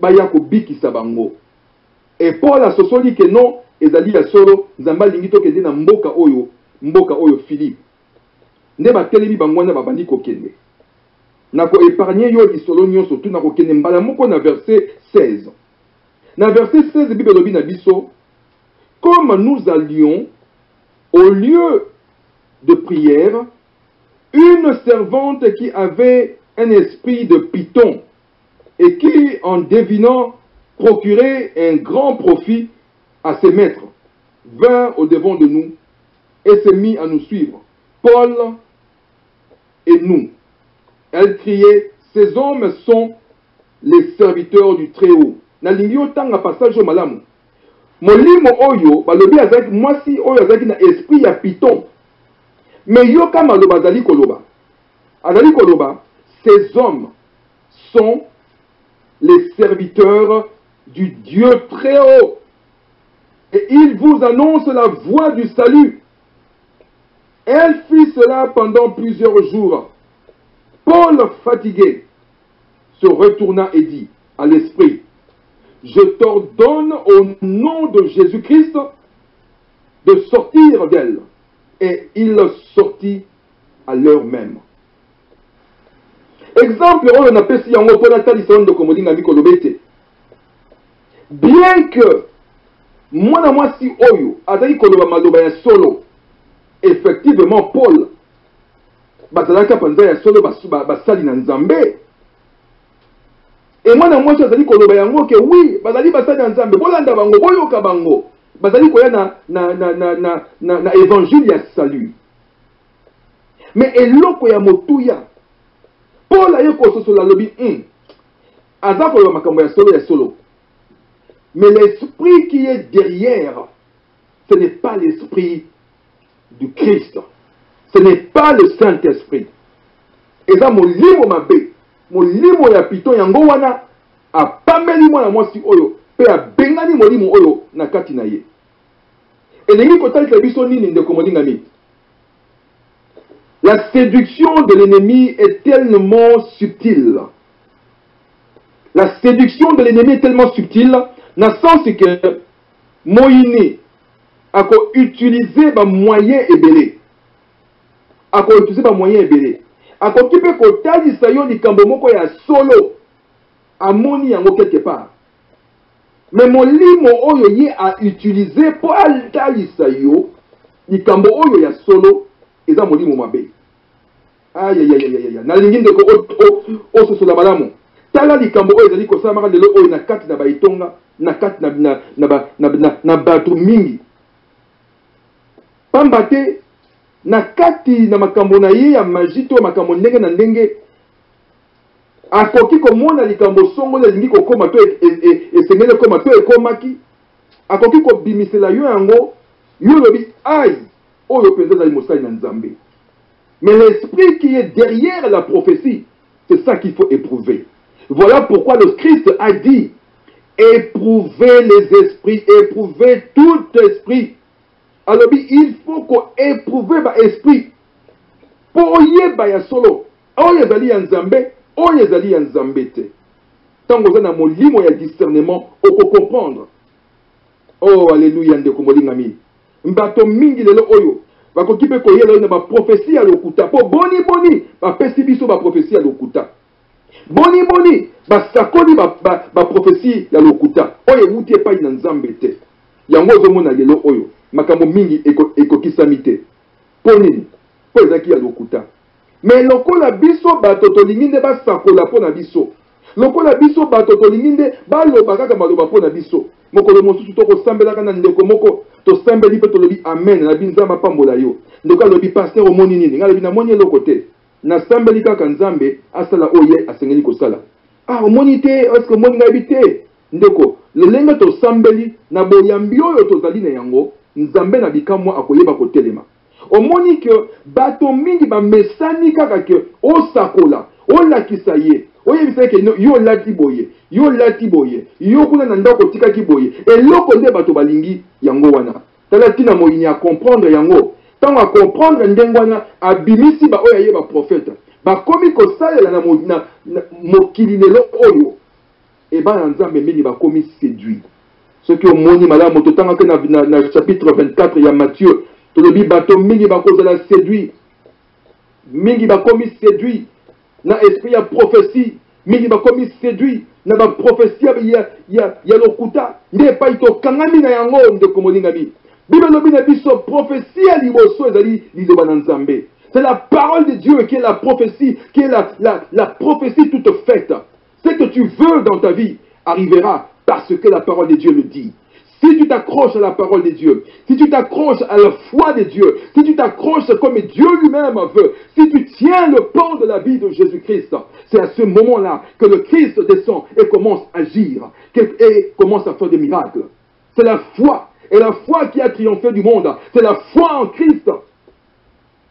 A: baya kobikisa bango e Paul asosoli ke non ezali ya solo nzambe alingi tokende na mboka oyo Philippe nde batelemi bango wana babandi kokende nako épargner yo lisolo nyonso tu nako kende mbala moko na verset 16 na verset 16 bible lobi na biso comme nous allions au lieu de prière une servante qui avait un esprit de python et qui en devinant procurait un grand profit à ses maîtres vint au devant de nous et se mit à nous suivre Paul et nous. Elle criait, ces hommes sont les serviteurs du Très-Haut. Nalingi otanga passage au malamu. Molimo oyo, balobi azaki, mwasi oyo azaki na esprit ya python. Mais yo kama loba azali koloba. Azali koloba, ces hommes sont les serviteurs du Dieu Très-Haut. Et ils vous annoncent la voie du salut. Elle fit cela pendant plusieurs jours. Paul, fatigué, se retourna et dit à l'esprit, je t'ordonne au nom de Jésus-Christ de sortir d'elle. Et il sortit à l'heure même. Exemple, on a pesi yango pona talisson de komolinga mikolobete. Bien que mwana mwasi oyo azali koloba maloba ya solo, effectivement Paul bazalaka panza ya solo basali na nzambe et mwana mwasi azali koloba yango ke oui bazali basali na nzambe bolanda bango boyoka bango bazali koya na évangile ya salut mais eloko ya motuya Paul aye kososola lobi aza koloba makambo ya solo mais l'esprit qui est derrière ce n'est pas l'esprit du Christ. Ce n'est pas le Saint-Esprit. Et ça, mon limo ya pito yango wana a pameli mwana mwasi oyo pe a bengani molimo oyo na kati na ye. Et nengi kotalisa biso nini ndeko molinga mi. La séduction de l'ennemi est tellement subtile. La séduction de l'ennemi est tellement subtile, dans le sens que Moïni a utilisé des moyens ébélés. A utilisé des moyens ébélés. A occupé kotalisa yo likambo moko ya solo. Amoni yango quelque part. Mais molimo oyo ye a utilisé pour talisa yo likambo oyo ya solo eza molimo mabe. Aïe aïe aïe aïe aïe. Na linginde ko ososo la malamu. Tala likambo oyo ezali kosamaka lelo oyo na kati na baitonga na kati na bato mingi. Pamba te na kati na makambo na ye ya magie to makambo ndenge na ndenge akoki komona likambo songo elingi kokoma to esengeli koma to ekomaki akoki kobimisela yo yango yo lobi ai oyo penza ezali mosali na Nzambe. Mais l'esprit qui est derrière la prophétie, c'est ça qu'il faut éprouver. Voilà pourquoi le Christ a dit éprouvez les esprits, éprouvez tout esprit. Alors il faut qu'on éprouve l'esprit pour yeba ya solo oyo ezali ya Nzambe oyo ezali ya Nzambe te. Tango oza na molimo ya discernement oko comprendre. Oh alléluia ndeko molingami. Mbato mingi lelo oyo bakoki pe koyela na ba prophétie ya lokuta po boni bapesi biso ba prophétie ya lokuta. Boni basakoli ba prophétie ya lokuta oyo ewuti epai na Nzambe te. Yango ozomona lelo oyo makambo mingi ekokisami te. Po nini? Po ezaki ya lokuta. Mais lokola biso bato tolingi nde basakola po na biso. Lokola biso bato tolingi nde baloba kaka maloba po na biso. Mokolo mosusu tokosambelaka na ndeko moko tosambeli pe tolobi amen na Nzambe apambola yo. Ndeko alobi pasteur omoni nini? Ngalobi na moni eloko te. Na sambeli kaka Nzambe asala oye asengeli kosala. Ah omoni te est-ce que moni ngabi te? Ndeko lelenge tosambeli na boyambi oyo tozali na yango Nzambe na bikamwa akoyeba kotelema. Omoni que bato mingi ba mesani kaka ke osakola olakisa ye oyebisa ke yo lati boye yo kuna na ndako tikaki boye eloko nde bato balingi yango wana tala tina moyini a comprendre yango tango a comprendre ndengo wana abimisi ba oyo yeba prophète bakomi kosalela na mokili lelo oyo e bana Nzambe mingi bakomi séduit ce qui omoni malamu totanga ke na chapitre 24 ya Matthieu tolobi bato mingi bakozala séduit mingi bakomi séduit na esprit ya prophétie mingi bakomi séduit na ba prophétie ya lokuta nde epai tokangami na yango ndeko molingami Bible lobi na biso prophétie ya liboso ezali liloba na Nzambe. C'est la parole de Dieu qui est la prophétie, qui est la prophétie toute faite. Ce que tu veux dans ta vie arrivera parce que la parole de Dieu le dit. Si tu t'accroches à la parole de Dieu, si tu t'accroches à la foi de Dieu, si tu t'accroches comme Dieu lui-même veut, si tu tiens le pan de la vie de Jésus-Christ, c'est à ce moment-là que le Christ descend et commence à agir, et commence à faire des miracles. C'est la foi, et la foi qui a triomphé du monde, c'est la foi en Christ.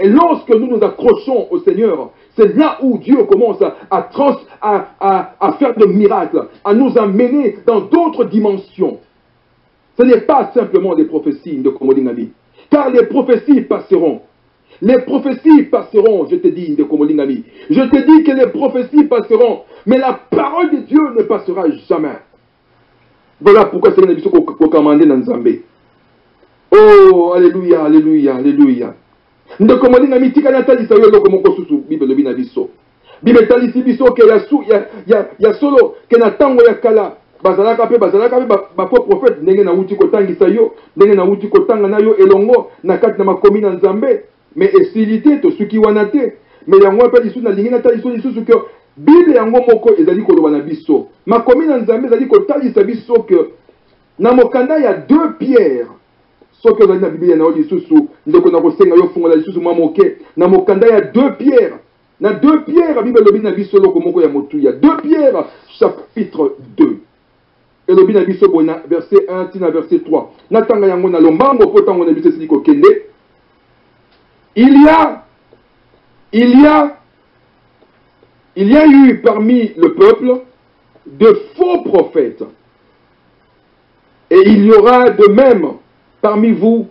A: Et lorsque nous nous accrochons au Seigneur, c'est là où Dieu commence à faire des miracles, à nous amener dans d'autres dimensions. Ce n'est pas simplement des prophéties de Komolingami. Car les prophéties passeront. Les prophéties passeront, je te dis, de Komolingami. Je te dis que les prophéties passeront. Mais la parole de Dieu ne passera jamais. Voilà pourquoi c'est une émission qu'on commande dans Nzambe. Oh, alléluia, alléluia, alléluia. De Komolingami, tika na talisa yo loko moko susu Bible lobi na biso. Bible talisi biso ke ya solo ke na tango ya kala. Bazalaka pe ba prophète ndenge na wuti kotangisa yo ndenge na wuti kotanga na yo elongo na kati na makomi na Nzambe mais esilité to suki wana te mais yango pe lisu na lingi na taliso lisusu que Bible yango moko ezali koloba na biso makomi na Nzambe ezali kotalisa biso que na mokanda ya 2 Pierre soki ezali na Bible na lisusu ndeko na kosenga yo fungola lisusu mwa moke na mokanda ya 2 Pierre na 2 Pierre Bible lobi na biso loko moko ya motu ya 2 Pierre chapitre 2 et le bin biso bona verset 1 tina verset 3 natanga yango na lombango po tango na biso siliko kende il y a eu parmi le peuple de faux prophètes et il y aura de même parmi vous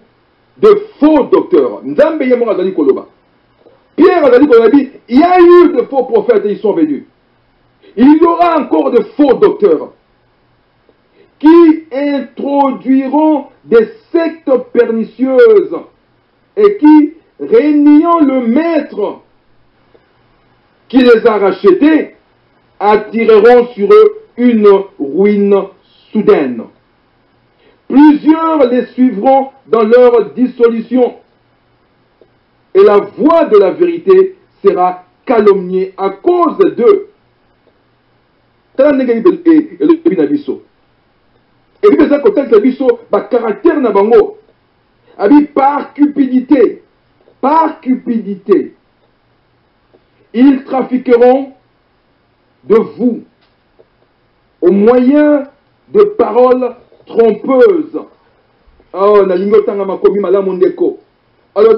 A: de faux docteurs. Nzambe yemo azali koloba Pierre azali koloba il y a eu de faux prophètes et ils sont venus. Il y aura encore de faux docteurs qui introduiront des sectes pernicieuses et qui, régnant le maître qui les a rachetés, attireront sur eux une ruine soudaine. Plusieurs les suivront dans leur dissolution et la voix de la vérité sera calomniée à cause d'eux. Et puis, ça contacte biso, ba caractère na bango. Abi par cupidité. Par cupidité. Ils trafiqueront de vous au moyen de paroles trompeuses. Oh, alors,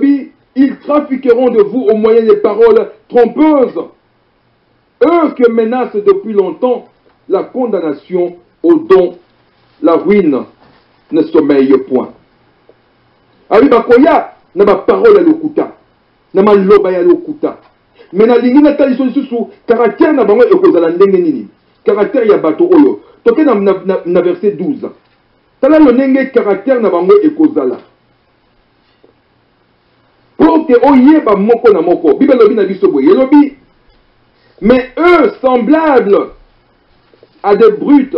A: ils trafiqueront de vous au moyen des paroles trompeuses. Eux que menacent depuis longtemps la condamnation au don, la ruine ne sommeille point. Abi bakoya na ba parole ya lokuta, na maloba ya lokuta. Mais na lingi na tali sous caractère na bango ekozala ndenge nini? Caractère ya bato oyo. Toke na verset 12. Tala lo ndenge caractère na bango ekozala. Pour que oyeba moko na moko, Bible lobi na biso boye, lobi. Mais eux semblables à des brutes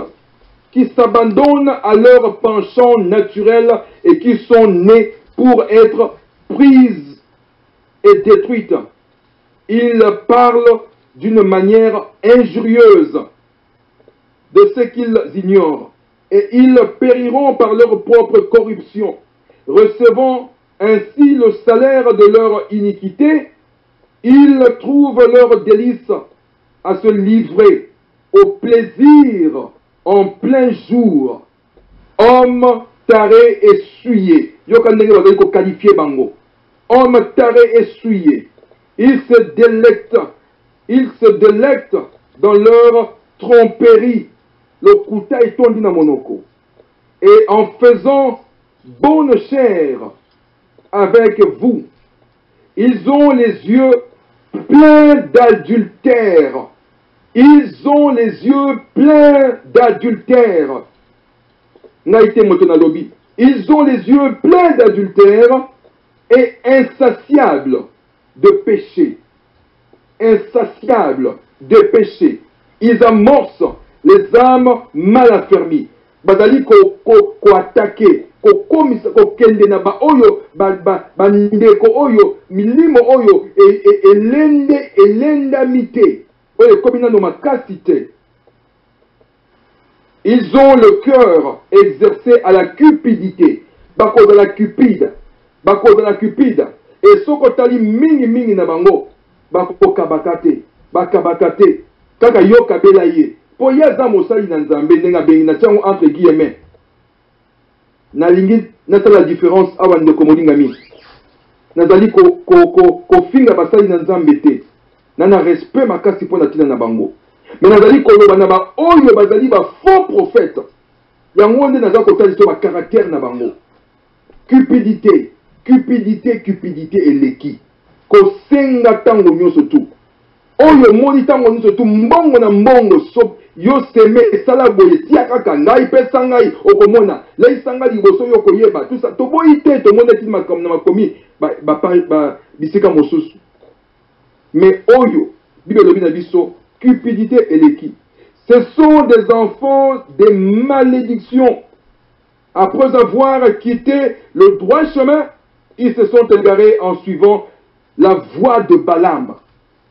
A: qui s'abandonnent à leur penchant naturel et qui sont nés pour être prises et détruites. Ils parlent d'une manière injurieuse de ce qu'ils ignorent, et ils périront par leur propre corruption, recevant ainsi le salaire de leur iniquité. Ils trouvent leur délice à se livrer au plaisir en plein jour. Homme taré et souillé. Yokandenge bazali ko qualifier bango. Homme taré et souillé. Ils se délectent dans leur tromperie. Le kuta etondi na monoko. Et en faisant bonne chère avec vous, ils ont les yeux pleins d'adultère. Ils ont les yeux pleins d'adultère. Ils ont les yeux pleins d'adultère et insatiables de péché. Insatiables de péché. Ils amorcent les âmes mal affermies. Bazali ko attaquer, ko komisa ko kende na ba oyo ba ndeko oyo milimo oyo elenda mite. Oyo komina no makasite. Ils ont le cœur exercé à la cupidité. Bako de la cupide. Bako de la cupide. Et sokotali mingi na bango. Bako kabakate. Bakabakate. Kaka yoka belaye. Po yaza mosali na nzambe ndenga bengi na tiango entre guillemets. Na lingi nata la différence awa ndeko molingami. Nazali ko finga basali na nzambe te. Nana respect makasi po na tina na bango. Mais nazali koloba na ba oyo bazali ba faux prophètes. Yango nde naza kotali so ba caractère na bango. Cupidité, cupidité eleki. Ko senga tango nyonso tu. Oyo moni tango nyonso tu mbongo na mbongo so yo seme esala boye tia kaka ngai pesa ngai okomona leisanga liboso yo koyeba tout ça to boyi te to mona ti makam na makomi ba bisika mosusu. Mais oyo Bible lobi na biso cupidité eleki. Ce sont des enfants des malédictions. Après avoir quitté le droit chemin, ils se sont égarés en suivant la voie de Balaam.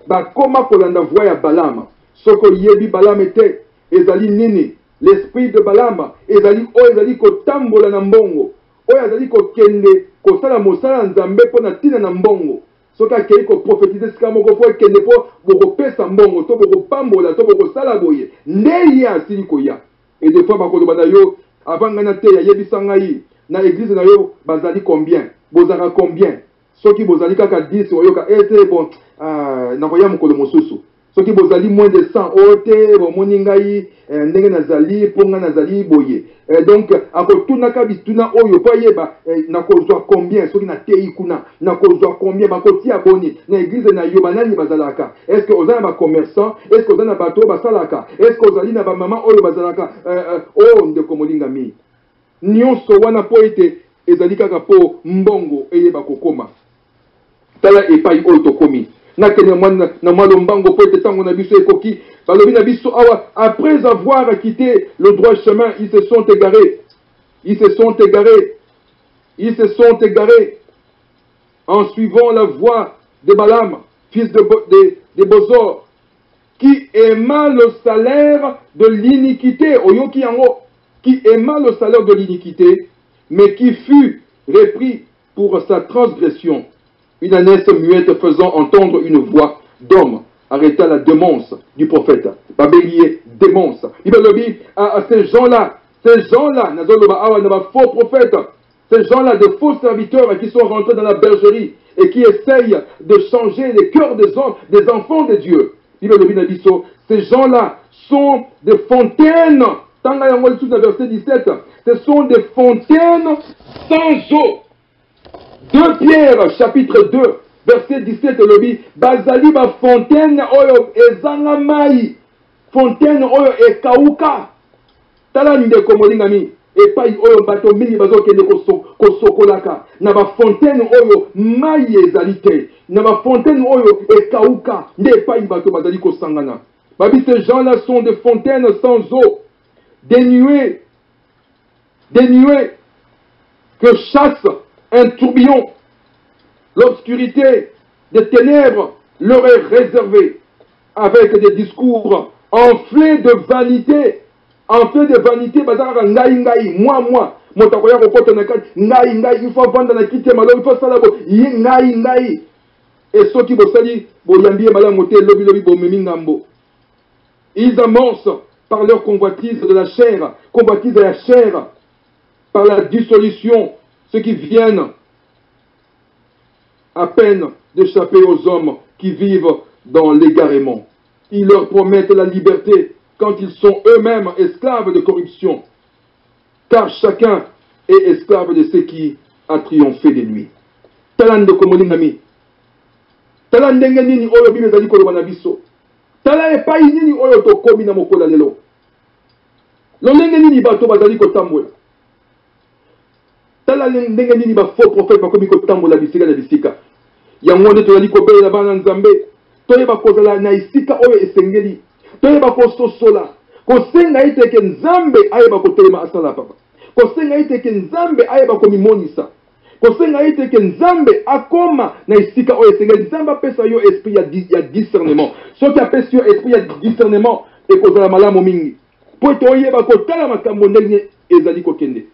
A: Bakoma kolanda voie ya Balaam. Soko yebi Balaam était ezali nini? L'esprit de Balaam ezali o ezali ko tambola na mbongo. O ezali ko kende ko sala mosala nzambe pona tina na mbongo. Soka kei ko prophétiser sika moko fo kende po boko pesa mbongo to boko pambola to boko sala boye. Ndeye asili ko ya. Et des fois bakoloba na yo avant ngana te ya yebisa ngai na église na yo bazali combien? Bozaka combien? Soki bozali kaka 10 oyoka ete bon na koya mokolo mosusu. Soki bozali moins de 100 ote bomoni ngai ndenge nazali ponga nazali boye. Donc akotuna ka bituna oyo po yeba na kozwa combien soki na tei kuna na kozwa combien bakoti aboni na église na yo banani bazalaka. Est-ce que ozana ba commerçant? Est-ce que ozana bato basalaka? Est-ce que ozali na ba maman oyo bazalaka oh ndeko molinga mi. Nyonso wana po ete ezali kaka po mbongo eyeba kokoma. Tala epai oyo tokomi. Après avoir quitté le droit chemin, ils se sont égarés. Ils se sont égarés en suivant la voie de Balaam, fils de Bosor, qui aima le salaire de l'iniquité, qui aima le salaire de l'iniquité, mais qui fut repris pour sa transgression. Une ânesse muette faisant entendre une voix d'homme. arrêta la démence du prophète. Babélier, démence. Il va le dire à ces gens-là, faux prophètes, ces gens-là, de faux serviteurs qui sont rentrés dans la bergerie et qui essayent de changer les cœurs des hommes, des enfants de Dieu. Il va le dire, ces gens-là sont des fontaines. Verset 17, ce sont des fontaines sans eau. 2 Pierre, chapitre 2, verset 17, le dit, Bazali ba fontaine oyo ezanga mai, fontaine oyo ekauka. Tala nde komolingami, epai oyo bato mingi bazokende kosokolaka. Na ba fontaine oyo mai ezali te. Na ba fontaine oyo ekauka, nde epai bato bazali kosangana. Babi, ces gens-là sont des fontaines sans eau, dénuées, que chasse un tourbillon. L'obscurité des ténèbres leur est réservée, avec des discours enflés de vanité. Enflés de vanité, bazara ngai ngai, moi, motakoya kokota na kati, ngai, il faut vendre na kiti malo, il faut salabo, ngai. Et ceux qui bosali, boyambie malamote, lobi bomemi ngambo. Ils amorcent par leur convoitise de la chair, convoitise de la chair, par la dissolution, ceux qui viennent à peine d'échapper aux hommes qui vivent dans l'égarement. Ils leur promettent la liberté quand ils sont eux-mêmes esclaves de corruption, car chacun est esclave de ce qui a triomphé de lui. Talande komolingami. Talande nini oyo bime zali koloba na biso. Tala epai nini oyo tokomi na mokola lelo. Lolenge nini bato bazali kotambola. Tala ndenge nini ba faux prophète bakomi kotambola bisika na bisika. Yango nde tozali kobelela bana nzambe. Toyeba kozala na isika oyo esengeli. Toyeba kososola. Kosenga ite ke nzambe ayeba kotelema asala papa. Kosenga ite ke nzambe ayeba komimonisa. Kosenga ite ke nzambe akoma na isika oyo esengeli. Nzambe apesa yo esprit ya discernement. Soki apesa yo esprit ya discernement ekozala malamu mingi. Po ete oyeba kotala makambo ndenge ezali kokende.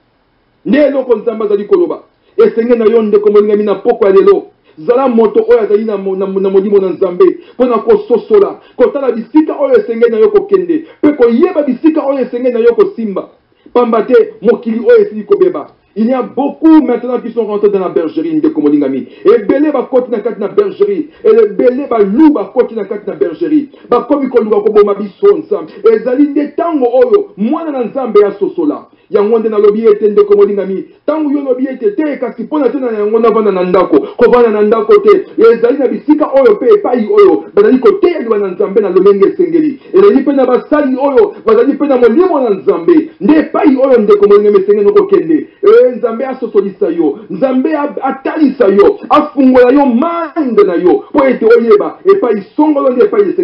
A: Nde eloko nzambe azali koloba. Esenge na yo ndeko molingami na poko ya lelo. Zala moto oyo azali na molimo na nzambe mpona kososola kotala bisika oyo esenge na yo kokende mpe koyeba bisika oyo esenge na yo kosimba pamba te mokili oyo esili kobeba. Il y a beaucoup maintenant qui sont rentrés dans la bergerie ndeko molingami. Ebele bakoti na kati na bergerie. Ebele balu bakoti na kati na bergerie. Bakomi koluka koboma biso nzambe. Ezali nde tango oyo mwana na nzambe ya sosola. Yango nde na lobi ete ndeko molingami. Tango yo lobi ete te kasi pona te na yango na vanda na ndako. Kovanda na ndako te. Ezali na bisika oyo pe epai oyo. Bazali koteya na nzambe na lolenge esengeli. Ezali pe na basali oyo. Bazali pe na molimo na nzambe. Nde epai oyo ndeko molingami esenge noko kende. Nzambe asosolisa yo, nzambe atalisa yo, afungola yo mande na yo, po ete oyeba epai songolo nde epai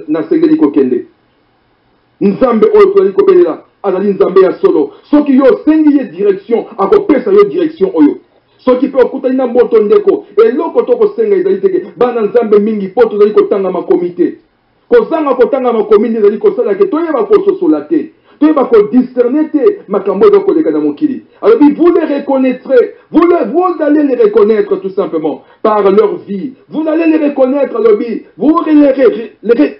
A: na sengeli kokende. Nzambe oyo tozali kobelela azali nzambe ya solo. Soki yo sengi ye direction, akopesa yo direction oyo. Soki pe okutani na moto ndeko, eloko tokosenga ezali teke bana nzambe mingi po tozali kotanga makomite. Kozanga kotanga makomite ezali kosala ke toyeba kososola te. Vous les reconnaîtrez, vous allez les reconnaître tout simplement par leur vie. Vous allez les reconnaître, vous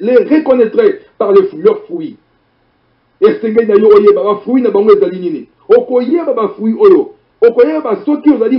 A: les reconnaîtrez par leurs fruits. Et c'est ce que vous fruits na bango ezali nini. Okoyeba ba fruits oyo. Okoyeba soki ozali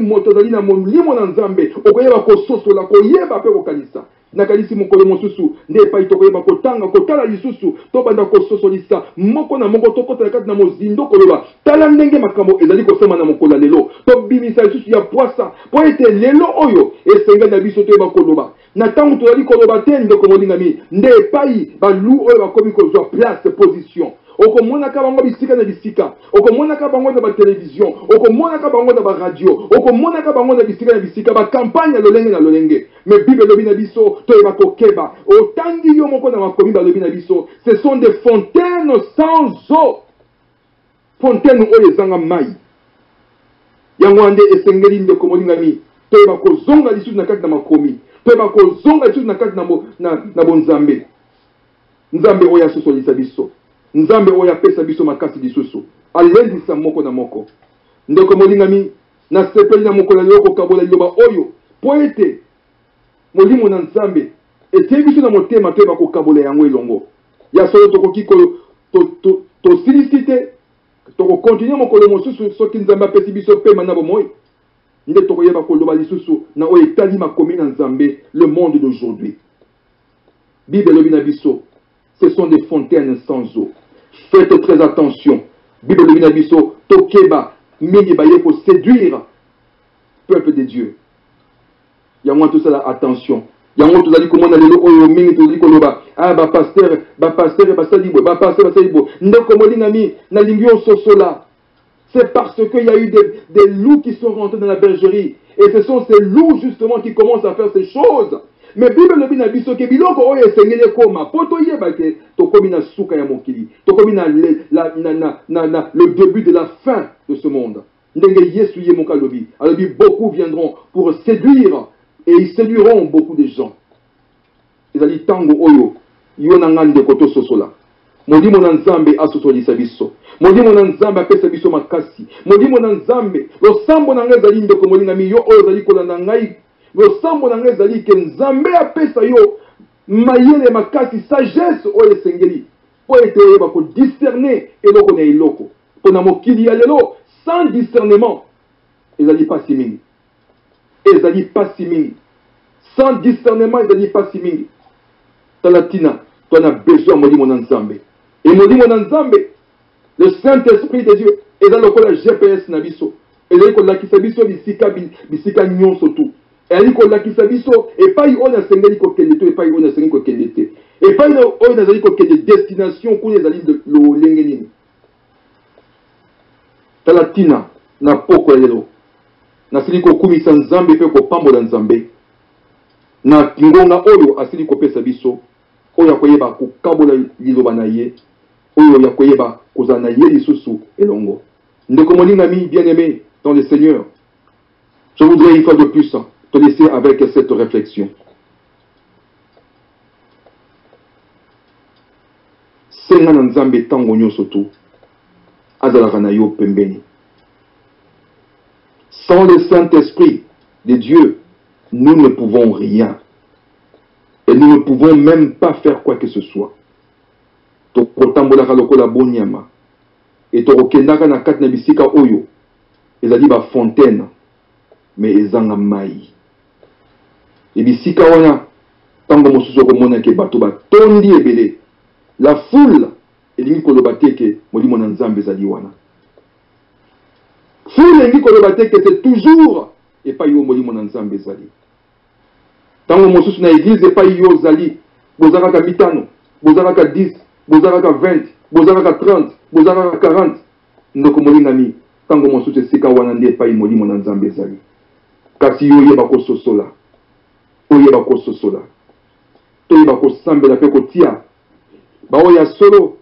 A: moto ozali na molimo na nzambe. Okoyeba kososola koyeba pe kokanisa. Nakalisi mokolo mosusu nde epai tokoyeba kotanga kotala lisusu tobanda kososolisa moko na moko tokota kati na mozindo koloba tala ndenge makambo ezali kosema na mokolo lelo tobimisa lisusu ya poisa po ete lelo oyo esenga na biso toyeba koloba na ntango tozali koloba te ndeko molingami nde epai balu oyo bakomi kozwa place position. Okomonaka bango bisika na bisika, okomonaka bango na ba télévision, okomonaka bango na ba radio, okomonaka bango na bisika na bisika, ba campagne na lolenge na lolenge. Mais Bible lobi na biso, to eba kokeba. Otangi yo moko na makomi ba lobi na biso, ce sont des fontaines sans eau. Fontaine oyo ezanga mai. Yango ande esengeli ndeko molingami, to eba kozonga lisusu na kati na makomi, to eba kozonga lisusu na kati na bonzambe. Nzambe oyo asosolisa biso. Nzambe oya pesa biso makasi lisusu alendisa moko na moko ndeko molingami na sepeli na moko la loko kabola liloba oyo po ete molimo na nzambe Et c'est biso na motema to ba ko kabola yango elongo. Ya solo to ko kiko to solliciter to ko continuer mokolo mosusu soki nzambe apesi biso pema na bomoi. Nde to ko yeba ko loba lisusu na o etali makomi na nzambe le monde d'aujourd'hui. Bible lobi na biso, ce sont des fontaines sans eau. Faites très attention. Bible lobi na biso to keba mingi ba ye ko séduire peuple de Dieu. Yango tout ça attention. Yango tout ça dit comment lelo oyo mingi to dit koloba ah ba pasteur basalibo ndeko molinga mi na lingio sosola. C'est parce qu'il y a eu des loups qui sont rentrés dans la bergerie. Et ce sont ces loups justement qui commencent à faire ces choses. Mais Bible le bina biso ke biloko oyo esengeli koma poto yeba ke to komi na suka ya mokili. To komi na le début de la fin de ce monde. Ndenge Yesu ye moka lobi. Alobi beaucoup viendront pour séduire et ils séduiront beaucoup de gens. Ils allient tango oyo yona ngande koto sosola. Modi mona nzambe asotolisa biso. Modi mona nzambe apesa biso makasi. Modi mona nzambe lo sambo na ngai zali ndeko molinga mi yo oyo zali kolanda ngai. Lo sambo na ngai zali ke nzambe apesa yo mayele makasi sagesse oyo esengeli. Po ete oyeba ko discerner eloko na eloko. Po na mokili ya lelo sans discernement ezali pasi mingi. Ezali pasi mingi. Sans discernement ezali pasi mingi. Talatina, tu as besoin de mon nzambe. Et mon nzambe, le Saint-Esprit de Dieu, est dans le GPS nabiso. Et là, il y a kisabiso bisika nyonso tout. Et là, il y a kisabiso et pas on a sengeli ko kelete et pas on a sengeli ko kelete. Et pas on a sengeli ko kelete destination pour les alliés de lo lengenini. Talatina na poko lelo. Na sili ko kumisa nzambe pe ko pambola nzambe. Na ngonga oyo asili ko pesa biso. Oyo akoyeba ko kabola liloba na ye. Oyo yakoyeba kozana ye lisusu elongo. Ndeko molinga mi bien-aimé dans le Seigneur. Je voudrais une fois de plus te laisser avec cette réflexion. Senga na nzambe tango nyonso tu azalaka na yo pembeni. Sans le Saint-Esprit de Dieu, nous ne pouvons rien. Et nous ne pouvons même pas faire quoi que ce soit. Tokotambolaka lokola bonyama. Et tokokendaka na kati na bisika oyo. Ezali ba fontaine. Mais ezanga mai. Et bisika wana tango mosusu komona ke bato batondi ebele. La foule elingi koloba teke molimo na nzambe ezali wana. Foule elingi koloba teke c'est toujours et pas yo molimo na nzambe ezali. Tango mosusu na église et pas yo zali. Bozaka mitano, bozaka 10, bozaka 20, bozaka 30, bozaka 40. Ndoko molinga mi tango mosusu esika wana nde pa molimo na nzambe ezali. Kasi yo yeba ko sosola. Oyeba ko sosola. To yeba ko sambela pe ko tia. Ba oya solo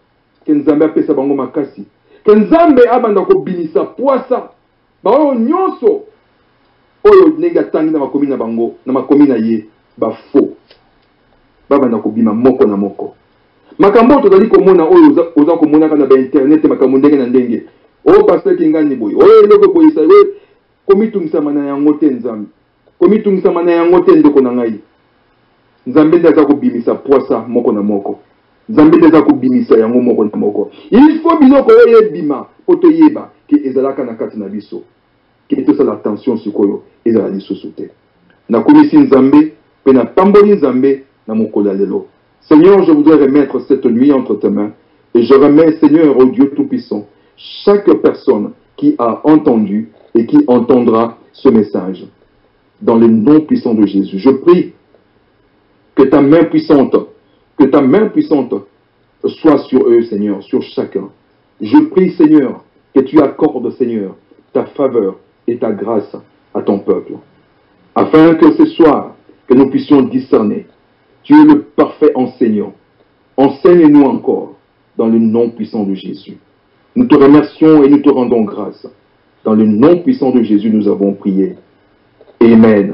A: ke nzambe apesa bango makasi. Ke nzambe abanda ko binisa poasa. Ba oyo nyonso oyo nega tangi na makomi na bango na makomi na ye ba faux. Babanda ko bima moko na moko. Makambo tozali komona oyo oza komona kana ba internet makambo ndenge na ndenge. O pasteur kingani boy. Oyo eloko boyisa we komitungisa na yango te nzambe. Komitungisa na yango te ndeko na ngai. Nzambe ndaza ko bimisa poasa moko na moko. Nzambe ndaza ko bimisa yango moko na moko. Il faut biloko oyo bima poto yeba ke ezalaka na kati na biso. Ke to sala attention sikoyo ezala lisusu te. Na komisi nzambe pe na pamboli nzambe na mokolo lelo. Seigneur, je voudrais remettre cette nuit entre tes mains et je remets, Seigneur, au Dieu Tout-Puissant, chaque personne qui a entendu et qui entendra ce message. Dans le nom puissant de Jésus, je prie que ta main puissante soit sur eux, Seigneur, sur chacun. Je prie, Seigneur, que tu accordes, Seigneur, ta faveur et ta grâce à ton peuple, afin que ce soir, que nous puissions discerner. Tu es le parfait enseignant. Enseigne-nous encore dans le nom puissant de Jésus. Nous te remercions et nous te rendons grâce. Dans le nom puissant de Jésus, nous avons prié. Amen.